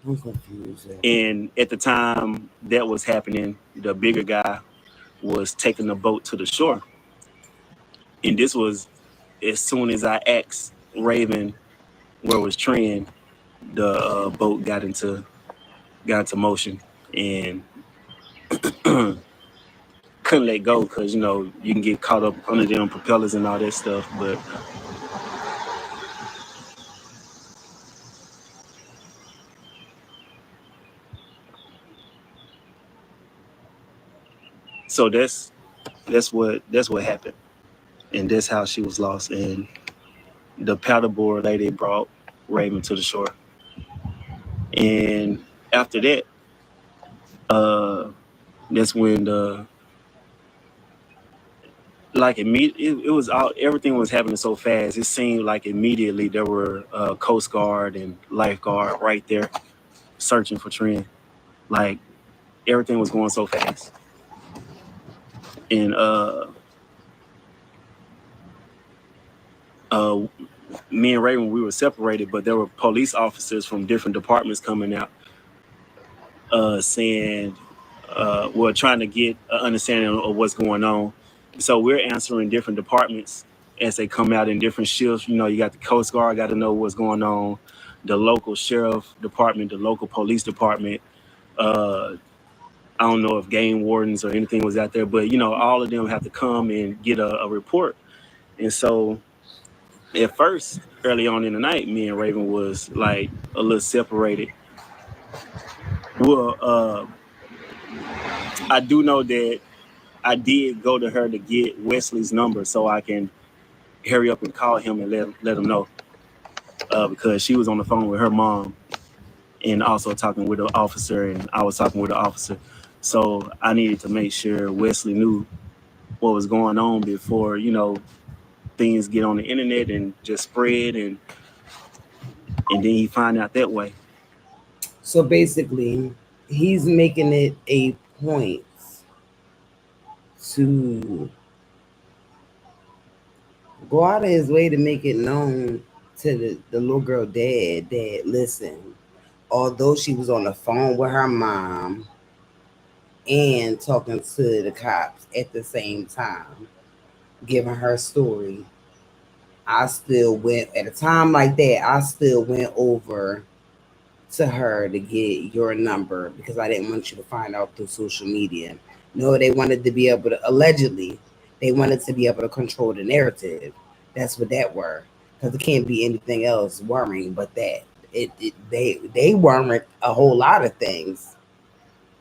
I'm confused. And at the time that was happening, the bigger guy was taking the boat to the shore. And this was as soon as I asked Raven where was Trent, the boat got into motion and couldn't let go because you can get caught up under them propellers and all that stuff. But so that's what happened, and that's how she was lost. And the paddleboard lady brought Raven to the shore, and after that, that's when it was all, everything was happening so fast. It seemed like immediately there were Coast Guard and lifeguard right there searching for Trent. Like everything was going so fast. And me and Raven, we were separated, but there were police officers from different departments coming out saying, trying to get an understanding of what's going on. So we're answering different departments as they come out in different shifts. You got the Coast Guard, got to know what's going on, the local sheriff department, the local police department. I don't know if game wardens or anything was out there, but all of them have to come and get a report. And so at first, early on in the night, me and Raven was like a little separated. Well, I do know that I did go to her to get Wesley's number so I can hurry up and call him and let him know, because she was on the phone with her mom and also talking with the officer, and I was talking with the officer. So I needed to make sure Wesley knew what was going on before, things get on the internet and just spread, and then he find out that way. So basically, he's making it a point to go out of his way to make it known to the little girl dad that, listen, although she was on the phone with her mom and talking to the cops at the same time, giving her story, I still went, at a time like that, I still went over to her to get your number because I didn't want you to find out through social media. No, they wanted to be able to, allegedly, they wanted to be able to control the narrative. That's what that were. Because it can't be anything else worrying but that. They weren't a whole lot of things.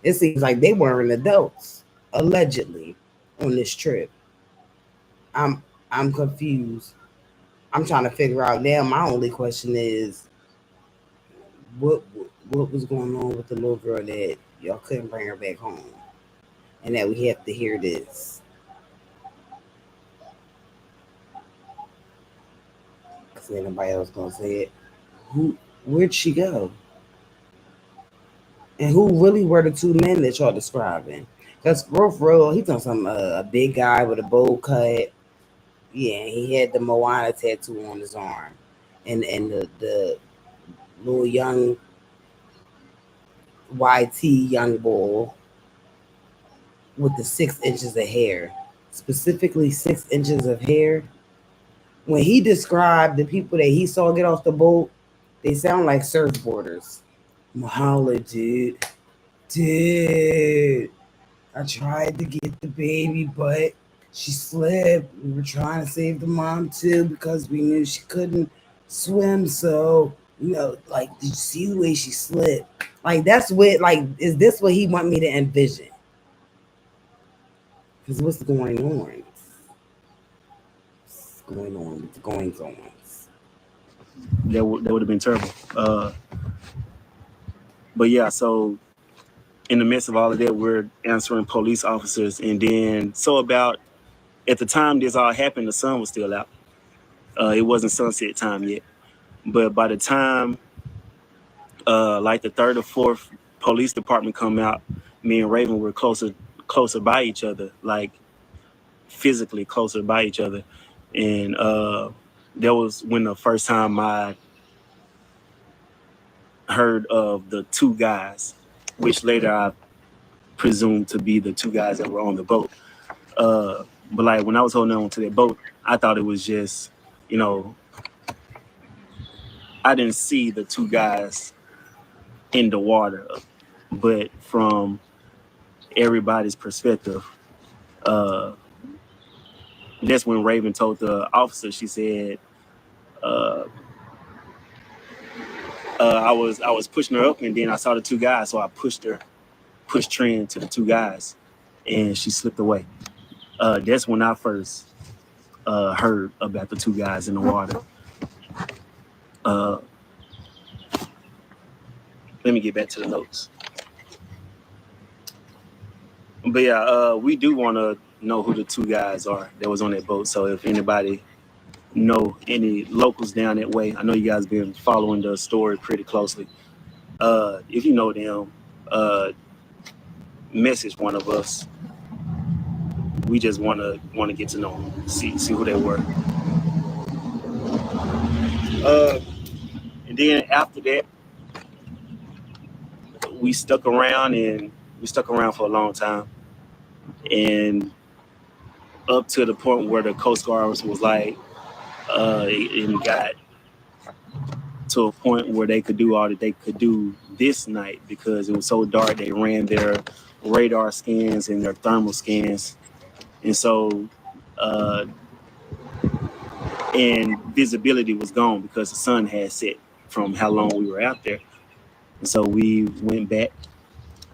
It seems like they weren't adults, allegedly, on this trip. I'm confused. I'm trying to figure out now. My only question is, what was going on with the little girl that y'all couldn't bring her back home, and that we have to hear this? Cause ain't nobody else gonna say it. Where'd she go? And who really were the two men that y'all describing? Because Rolf Roll, he's on some a big guy with a bowl cut. Yeah, he had the Moana tattoo on his arm, and the little young YT young boy with the 6 inches of hair, specifically 6 inches of hair. When he described the people that he saw get off the boat, They sound like surfboarders. Mahala, dude. I tried to get the baby, but she slipped. We were trying to save the mom too because we knew she couldn't swim. So, like, did you see the way she slipped? Like, that's what, like, is this what he want me to envision? Because what's going on? What's going on with the goings-ons? That would have been terrible. But yeah, so in the midst of all of that, we're answering police officers. And then, at the time this all happened, the sun was still out. It wasn't sunset time yet. But by the time, like the third or fourth police department come out, me and Raven were closer by each other, like physically closer by each other. And that was when the first time I heard of the two guys, which later I presumed to be the two guys that were on the boat. But like when I was holding on to that boat, I thought it was just, I didn't see the two guys in the water, but from everybody's perspective, that's when Raven told the officer, she said, I was pushing her up, and then I saw the two guys, so I pushed Trin to the two guys, and she slipped away. That's when I first heard about the two guys in the water. Let me get back to the notes. But yeah, we do want to know who the two guys are that was on that boat. So if anybody know any locals down that way, I know you guys been following the story pretty closely. If you know them, message one of us. We just want to get to know them, see who they were. And then after that, we stuck around for a long time, and up to the point where the Coast Guard was like, it got to a point where they could do all that they could do this night because it was so dark. They ran their radar scans and their thermal scans, and so and visibility was gone because the sun had set from how long we were out there. And so we went back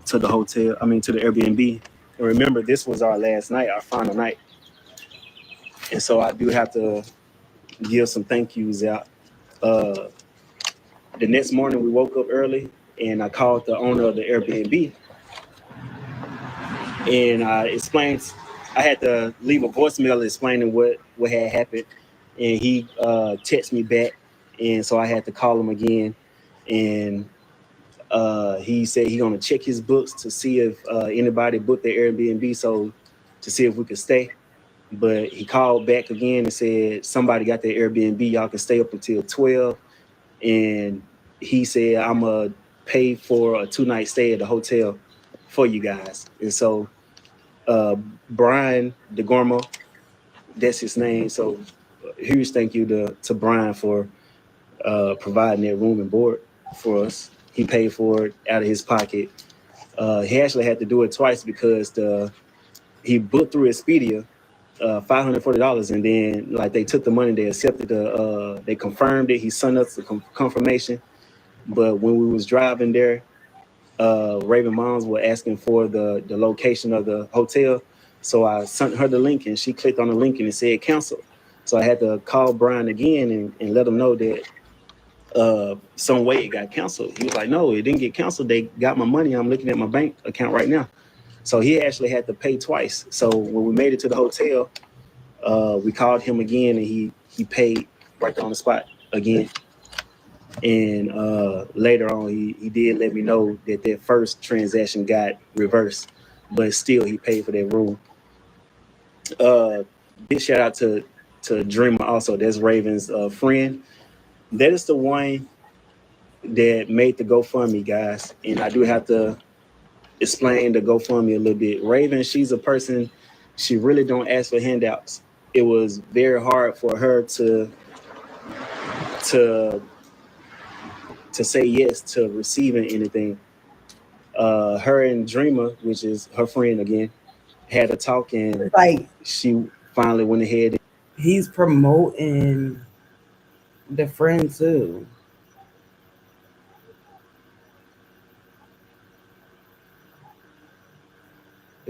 to the hotel, to the Airbnb. And remember, this was our last night, our final night. And so I do have to give some thank yous out. The next morning we woke up early and I called the owner of the Airbnb. And I had to leave a voicemail explaining what had happened. And he texted me back. And so I had to call him again. And he said he's going to check his books to see if anybody booked the Airbnb, so to see if we could stay. But he called back again and said somebody got their Airbnb. Y'all can stay up until 12. And he said, I'm going to pay for a 2-night stay at the hotel for you guys. And so Brian DeGormo, that's his name. So huge thank you to Brian for providing that room and board for us. He paid for it out of his pocket. He actually had to do it twice because he booked through Expedia, $540, and then like they took the money, they accepted they confirmed it. He sent us the confirmation, but when we was driving there, Raven moms were asking for the location of the hotel, so I sent her the link and she clicked on the link and it said cancel. So I had to call Brian again and let him know that some way it got canceled. He was like, no, it didn't get canceled. They got my money. I'm looking at my bank account right now. So he actually had to pay twice. So when we made it to the hotel, we called him again and he paid right there on the spot again. And later on, he did let me know that first transaction got reversed, but still he paid for that room. Big shout out to Dreamer also. That's Raven's friend. That is the one that made the GoFundMe, guys. And I do have to explain the GoFundMe a little bit. Raven, she's a person, she really don't ask for handouts. It was very hard for her to to say yes to receiving anything. Her and Dreamer, which is her friend again, had a talk, and Like she finally went ahead. he's promoting the friend too.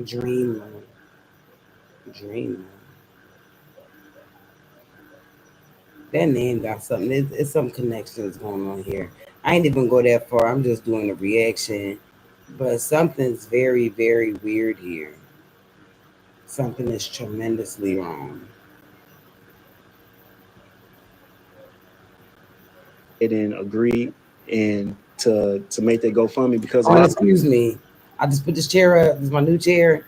Dreamer. Dreamer. That name got something. It's some connections going on here. I ain't even go that far. I'm just doing a reaction. But something's very, very weird here. Something is tremendously wrong. And agreed and to make that GoFundMe because excuse me. I just put this chair up. This is my new chair.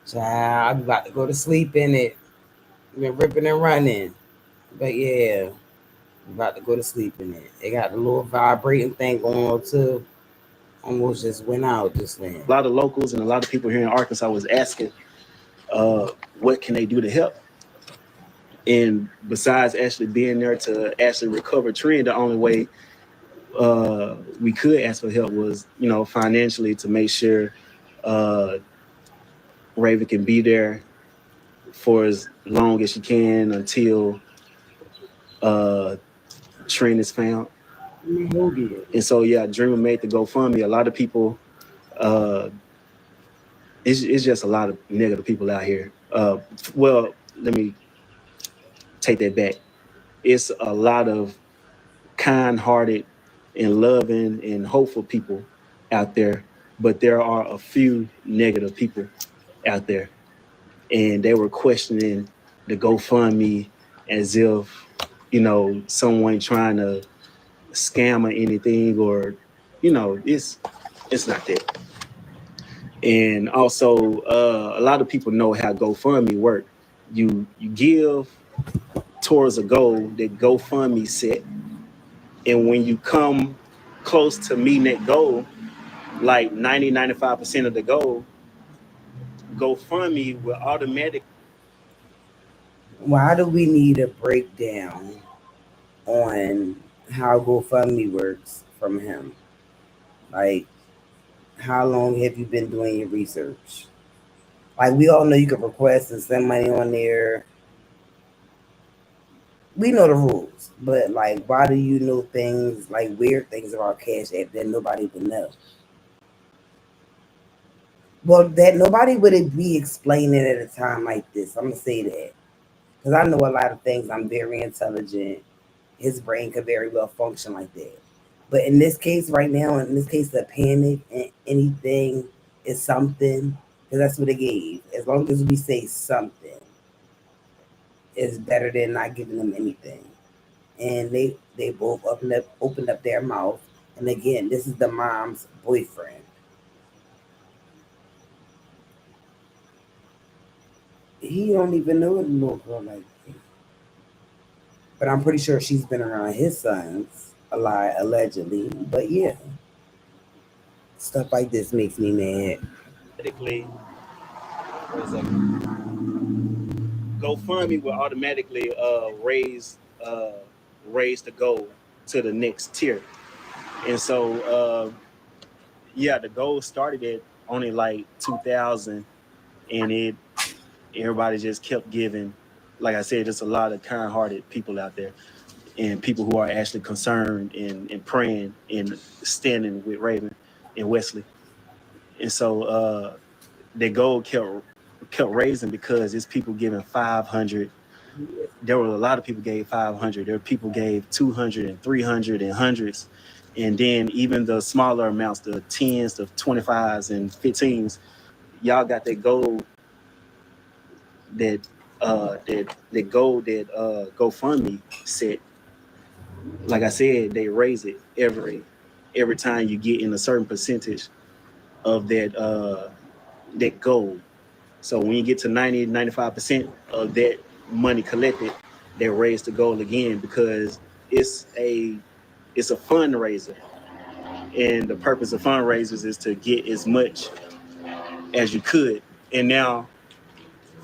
Child, I'm about to go to sleep in it. Been ripping and running. But yeah, I'm about to go to sleep in it. It got a little vibrating thing going on too. Almost just went out just then. A lot of locals and a lot of people here in Arkansas was asking, what can they do to help? And besides actually being there to actually recover Trend, the only way we could ask for help was, financially to make sure Raven can be there for as long as she can until Trend is found. And so, yeah, Dreamer made the GoFundMe. A lot of people, it's just a lot of negative people out here. Well, let me take that back. It's a lot of kind-hearted and loving and hopeful people out there, but there are a few negative people out there, and they were questioning the GoFundMe as if, someone trying to scam or anything, or, it's not that. And also, a lot of people know how GoFundMe work. You give towards a goal that GoFundMe set, and when you come close to meeting that goal, like 95% of the goal, GoFundMe will automatically. Why do we need a breakdown on how GoFundMe works from him? Like, how long have you been doing your research? Like, we all know you can request and send money on there. We know the rules, but like, why do you know things like weird things about Cash App that nobody would know? Well, that nobody would be explaining at a time like this. I'm gonna say that because I know a lot of things. I'm very intelligent. His brain could very well function like that. But in this case, right now, in this case, the panic and anything is something, because that's what it gave. As long as we say something, is better than not giving them anything. And they both opened up their mouth. And again, this is the mom's boyfriend. He don't even know a little girl like that. But I'm pretty sure she's been around his sons a lot, allegedly. But yeah, stuff like this makes me mad. GoFundMe will automatically raise the goal to the next tier. And so, the goal started at only like 2,000, and everybody just kept giving. Like I said, there's a lot of kind-hearted people out there, and people who are actually concerned and praying and standing with Raven and Wesley. And so the goal kept raising because it's people giving 500. There were a lot of people gave 500. There were people gave 200 and 300 and hundreds. And then even the smaller amounts, the 10s, the 25s and 15s, y'all got that goal that GoFundMe set. Like I said, they raise it every time you get in a certain percentage of that goal. So when you get to 90-95% of that money collected, they raise the goal again because it's a fundraiser, and the purpose of fundraisers is to get as much as you could. And now,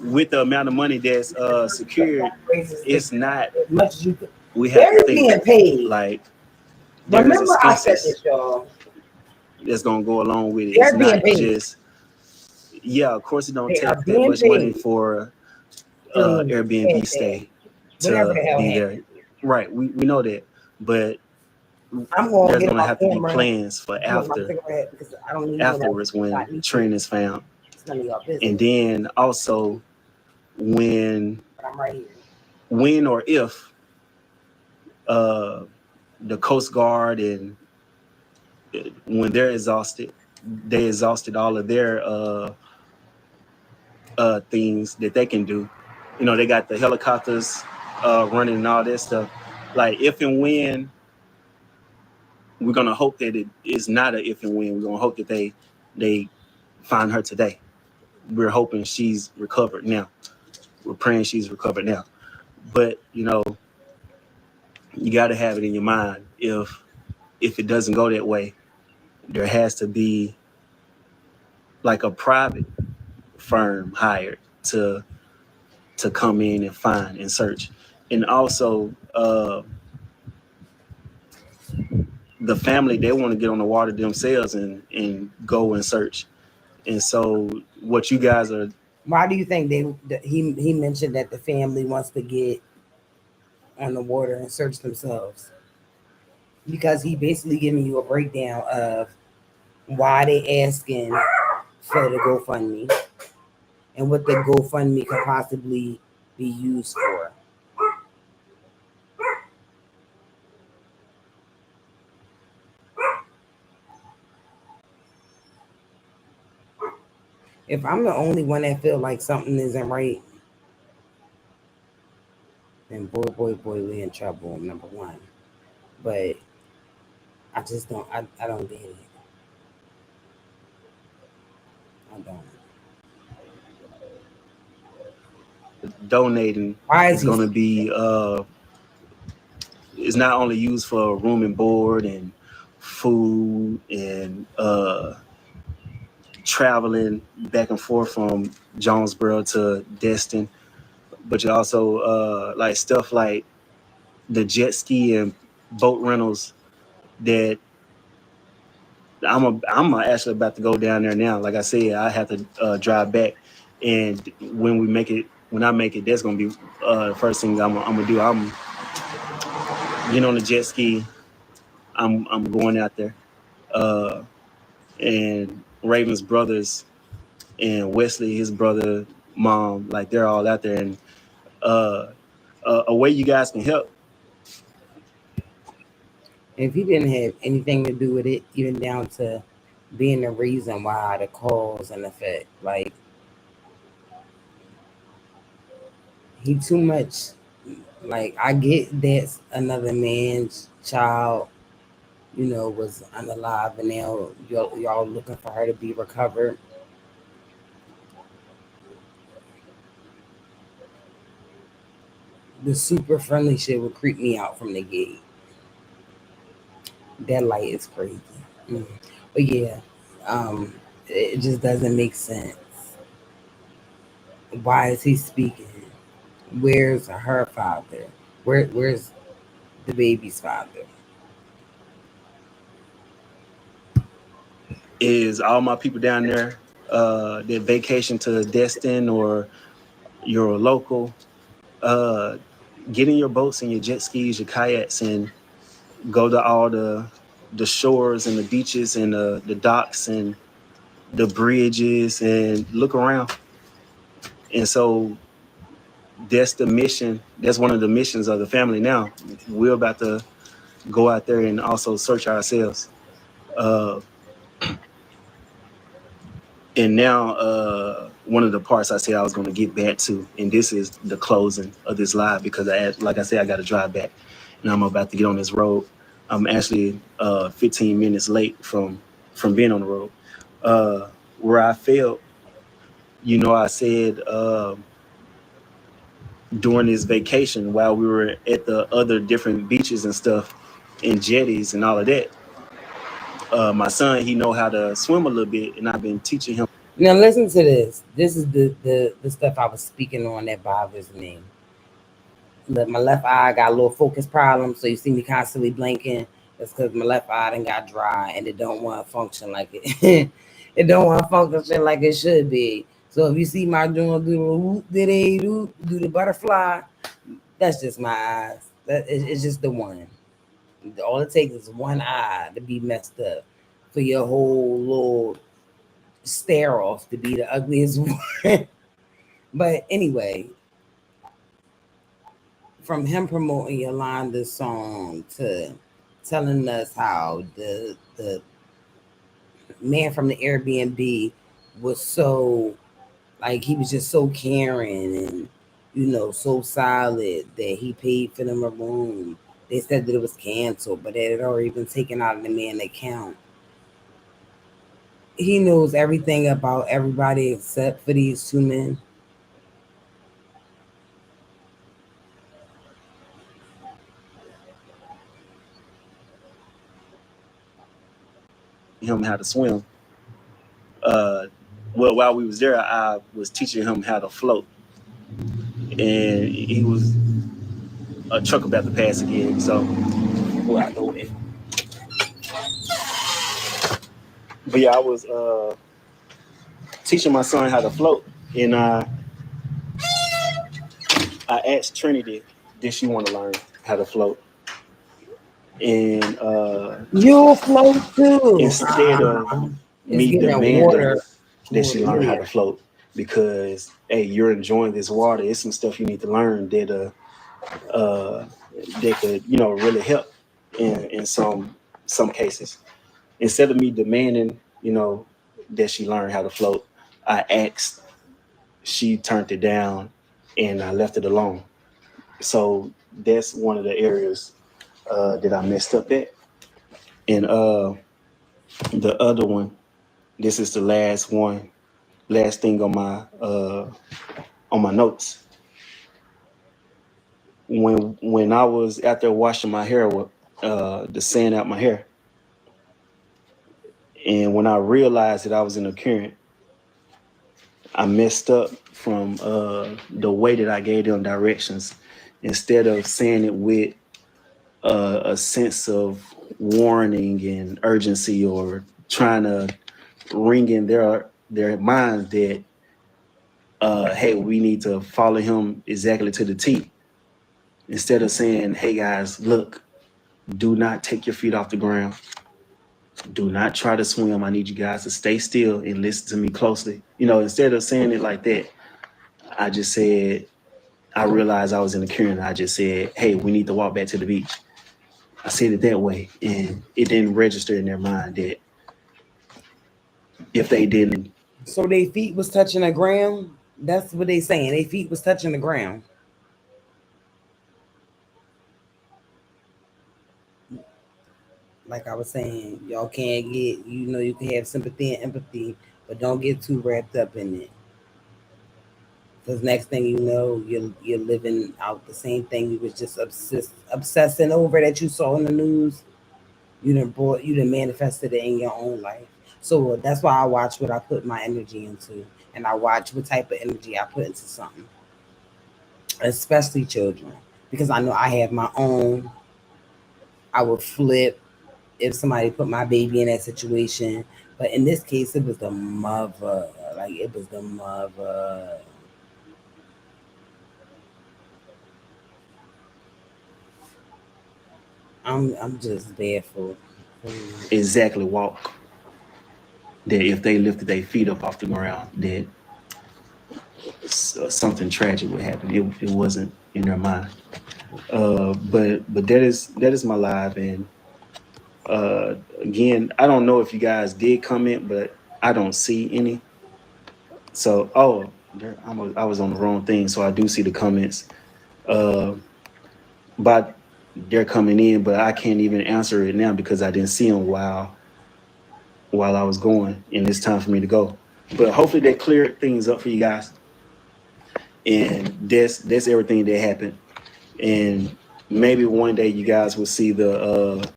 with the amount of money that's secured, it's not as much as you could. We have to think paid. Like there's Remember, I said expenses this, y'all. that's gonna go along with it. They're It's being not paid. just of course it don't They take are that being much money paid for to Airbnb have stay whatever to the hell be happened. there. Right, we know that, but I'm gonna there's get gonna my have to be camera, plans for smoke my cigarette because I don't need afterwards no when Trent is found, It's none of y'all business. and then also when But I'm right here. when or if the Coast Guard and when they're exhausted, they exhausted all of their things that they can do. You know, they got the helicopters running and all that stuff. Like if and when, we're gonna hope that it is not a if and when. We're gonna hope that they find her today. We're hoping she's recovered now. We're praying she's recovered now. But you know, you got to have it in your mind. If it doesn't go that way, there has to be like a private firm hired to come in and find and search. And also the family, they want to get on the water themselves and go and search. And so what you guys are, Why do you think he mentioned that the family wants to get on the water and search themselves? Because he basically giving you a breakdown of why they asking for the GoFundMe and what the GoFundMe could possibly be used for. If I'm the only one that feel like something isn't right, then boy, we in trouble, number one. But I just don't, I don't get it. I don't. donating is going to be is not only used for room and board and food and traveling back and forth from Jonesboro to Destin, but you also like stuff like the jet ski and boat rentals that I'm actually about to go down there now. Like I said, I have to drive back, and when I make it, that's gonna be the first thing I'm gonna do. I'm getting on the jet ski. I'm going out there, and Raven's brothers and Wesley, his brother, mom, like they're all out there, and a way you guys can help. If he didn't have anything to do with it, even down to being the reason why, the cause and effect, like he too much. Like I get that's another man's child, you know, was unalive, and now y'all looking for her to be recovered. The super friendly shit would creep me out from the gate. That light is crazy. But yeah, it just doesn't make sense. Why is he speaking? Where's her father? Where's the baby's father? Is all my people down there that vacation to Destin or you're a local, get in your boats and your jet skis, your kayaks, and go to all the shores and the beaches and the docks and the bridges and look around. And so that's the mission. That's one of the missions of the family now. We're about to go out there and also search ourselves. And now one of the parts I said I was going to get back to, and this is the closing of this live, because like I said, I got to drive back and I'm about to get on this road. I'm actually 15 minutes late from being on the road. Where I failed, you know, I said during this vacation while we were at the other different beaches and stuff and jetties and all of that, my son, he know how to swim a little bit, and I've been teaching him. Now listen to this. This is the stuff I was speaking on that bothers me. My left eye got a little focus problem, so you see me constantly blinking. That's because my left eye done got dry and it don't want to function like it. It don't want to function like it should be. So if you see my doing do the whoop, do the butterfly, that's just my eyes. It's just the one. All it takes is one eye to be messed up for your whole little stare off to be the ugliest one. But anyway, from him promoting Yolanda's song to telling us how the man from the Airbnb was so, like, he was just so caring and, you know, so solid that he paid for them a room. They said that it was canceled, but it had already been taken out of the man's account. He knows everything about everybody except for these two men. Him how to swim. Well, while we was there, I was teaching him how to float, and he was a truck about to pass again. So, well, I know it. But yeah, I was teaching my son how to float, and I asked Trinity, did she want to learn how to float? And you'll float too. Instead of me demanding that she learn how to float, because hey, you're enjoying this water. It's some stuff you need to learn that could, you know, really help in some cases. Instead of me demanding, you know, that she learn how to float, I asked. She turned it down, and I left it alone. So that's one of the areas that I messed up at. And the other one, this is the last thing on my notes. When I was out there washing my hair with the sand out my hair, and when I realized that I was in a current, I messed up from the way that I gave them directions. Instead of saying it with a sense of warning and urgency, or trying to ring in their minds that, hey, we need to follow him exactly to the T. Instead of saying, hey guys, look, do not take your feet off the ground. Do not try to swim. I need you guys to stay still and listen to me closely. You know, instead of saying it like that, I just said, I realized I was in the current. I just said, hey, we need to walk back to the beach. I said it that way, and it didn't register in their mind that if they didn't. So their feet was touching the ground? That's what they saying. Their feet was touching the ground. Like I was saying, y'all can't get, you know, you can have sympathy and empathy, but don't get too wrapped up in it. Because next thing you know, you're living out the same thing you was just obsessing over that you saw in the news. You done manifested it in your own life. So that's why I watch what I put my energy into, and I watch what type of energy I put into something, especially children, because I know I have my own. I would flip if somebody put my baby in that situation, but in this case, it was the mother. Like, it was the mother. I'm just baffled. Exactly walk. That if they lifted their feet up off the ground, that something tragic would happen. It wasn't in their mind. But that is my live. And again, I don't know if you guys did comment, but I don't see any. So I was on the wrong thing. So I do see the comments. But they're coming in, but I can't even answer it now because I didn't see them while I was going, and it's time for me to go. But hopefully that cleared things up for you guys. And that's everything that happened. And maybe one day you guys will see the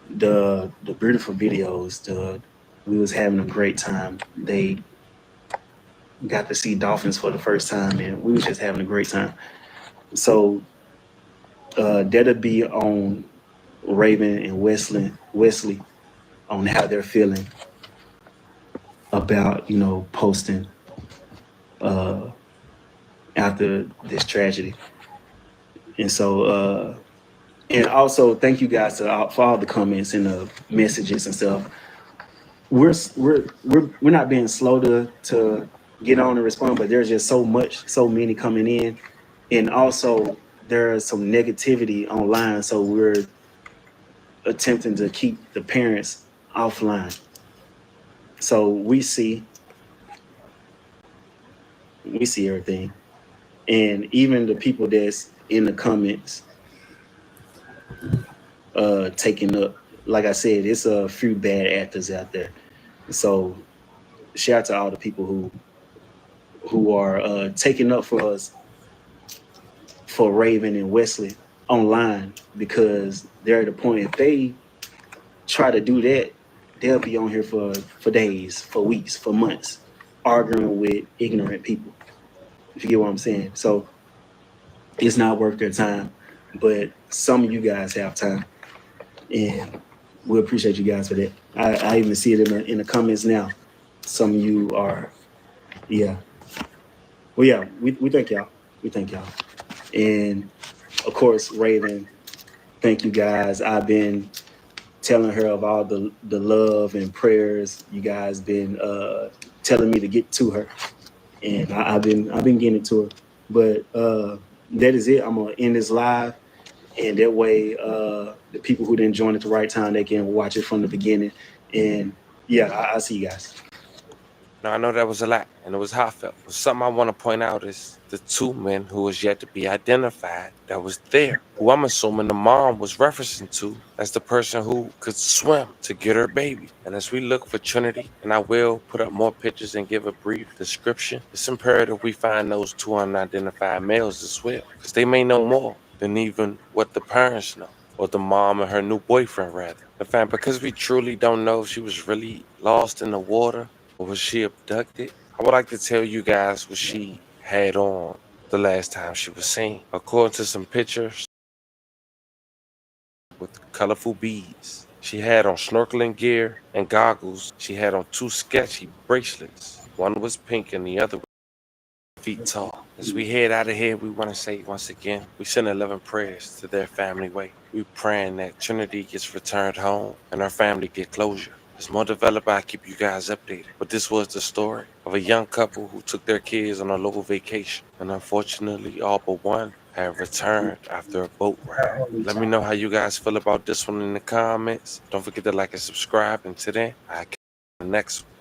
beautiful videos. We was having a great time. They got to see dolphins for the first time, and we was just having a great time. So that'll be on Raven and Wesley on how they're feeling about, posting after this tragedy. And so, and also thank you guys for all the comments and the messages and stuff. We're not being slow to get on and respond, but there's just so many coming in, and also there's some negativity online, so we're attempting to keep the parents offline. So we see everything, and even the people that's in the comments taking up. Like I said, it's a few bad actors out there. So shout out to all the people who are taking up for us, for Raven and Wesley online, because they're at the point, if they try to do that, they'll be on here for days, for weeks, for months, arguing with ignorant people. If you get what I'm saying. So it's not worth their time, but some of you guys have time, and we appreciate you guys for that. I even see it in the comments now. Some of you are, yeah. Well, yeah, we thank y'all. We thank y'all. And of course, Raven, thank you guys. I've been telling her of all the love and prayers you guys been telling me to get to her, and I've been getting it to her. But that is it. I'm gonna end this live, and that way the people who didn't join at the right time, they can watch it from the beginning. And yeah, I'll see you guys. Now, I know that was a lot, and it was heartfelt. But something I want to point out is the two men who was yet to be identified that was there, who I'm assuming the mom was referencing to as the person who could swim to get her baby. And as we look for Trinity, and I will put up more pictures and give a brief description, it's imperative we find those two unidentified males as well, because they may know more than even what the parents know, or the mom and her new boyfriend, rather. In fact, because we truly don't know if she was really lost in the water, or was she abducted? I would like to tell you guys what she had on the last time she was seen. According to some pictures with colorful beads, she had on snorkeling gear and goggles. She had on two sketchy bracelets. One was pink and the other was feet tall. As we head out of here, we want to say once again, we send 11 prayers to their family way. We praying that Trinity gets returned home and her family get closure. As more developed, I keep you guys updated. But this was the story of a young couple who took their kids on a local vacation. And unfortunately, all but one have returned after a boat ride. Let me know how you guys feel about this one in the comments. Don't forget to like and subscribe. And today, I'll catch you in the next one.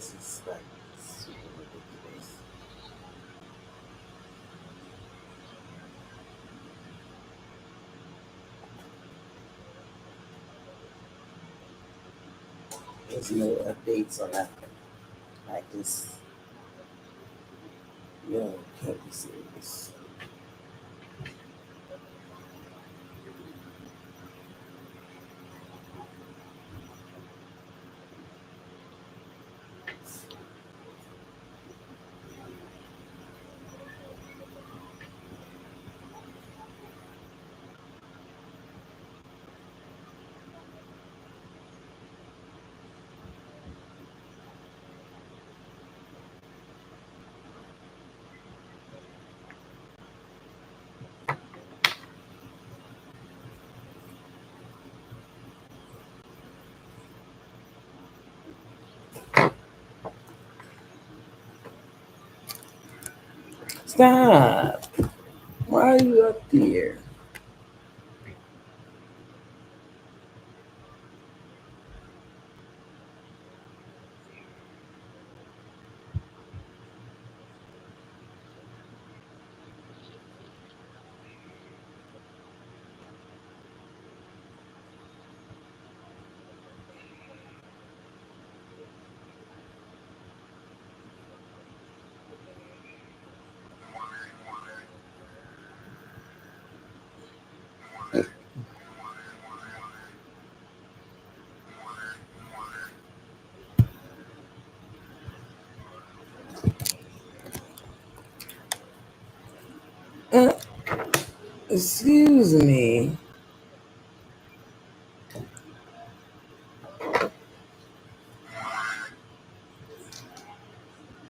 This is like super ridiculous. There's no updates on nothing. Like this. Yo, can't be serious. Stop. Why are you up there? Excuse me.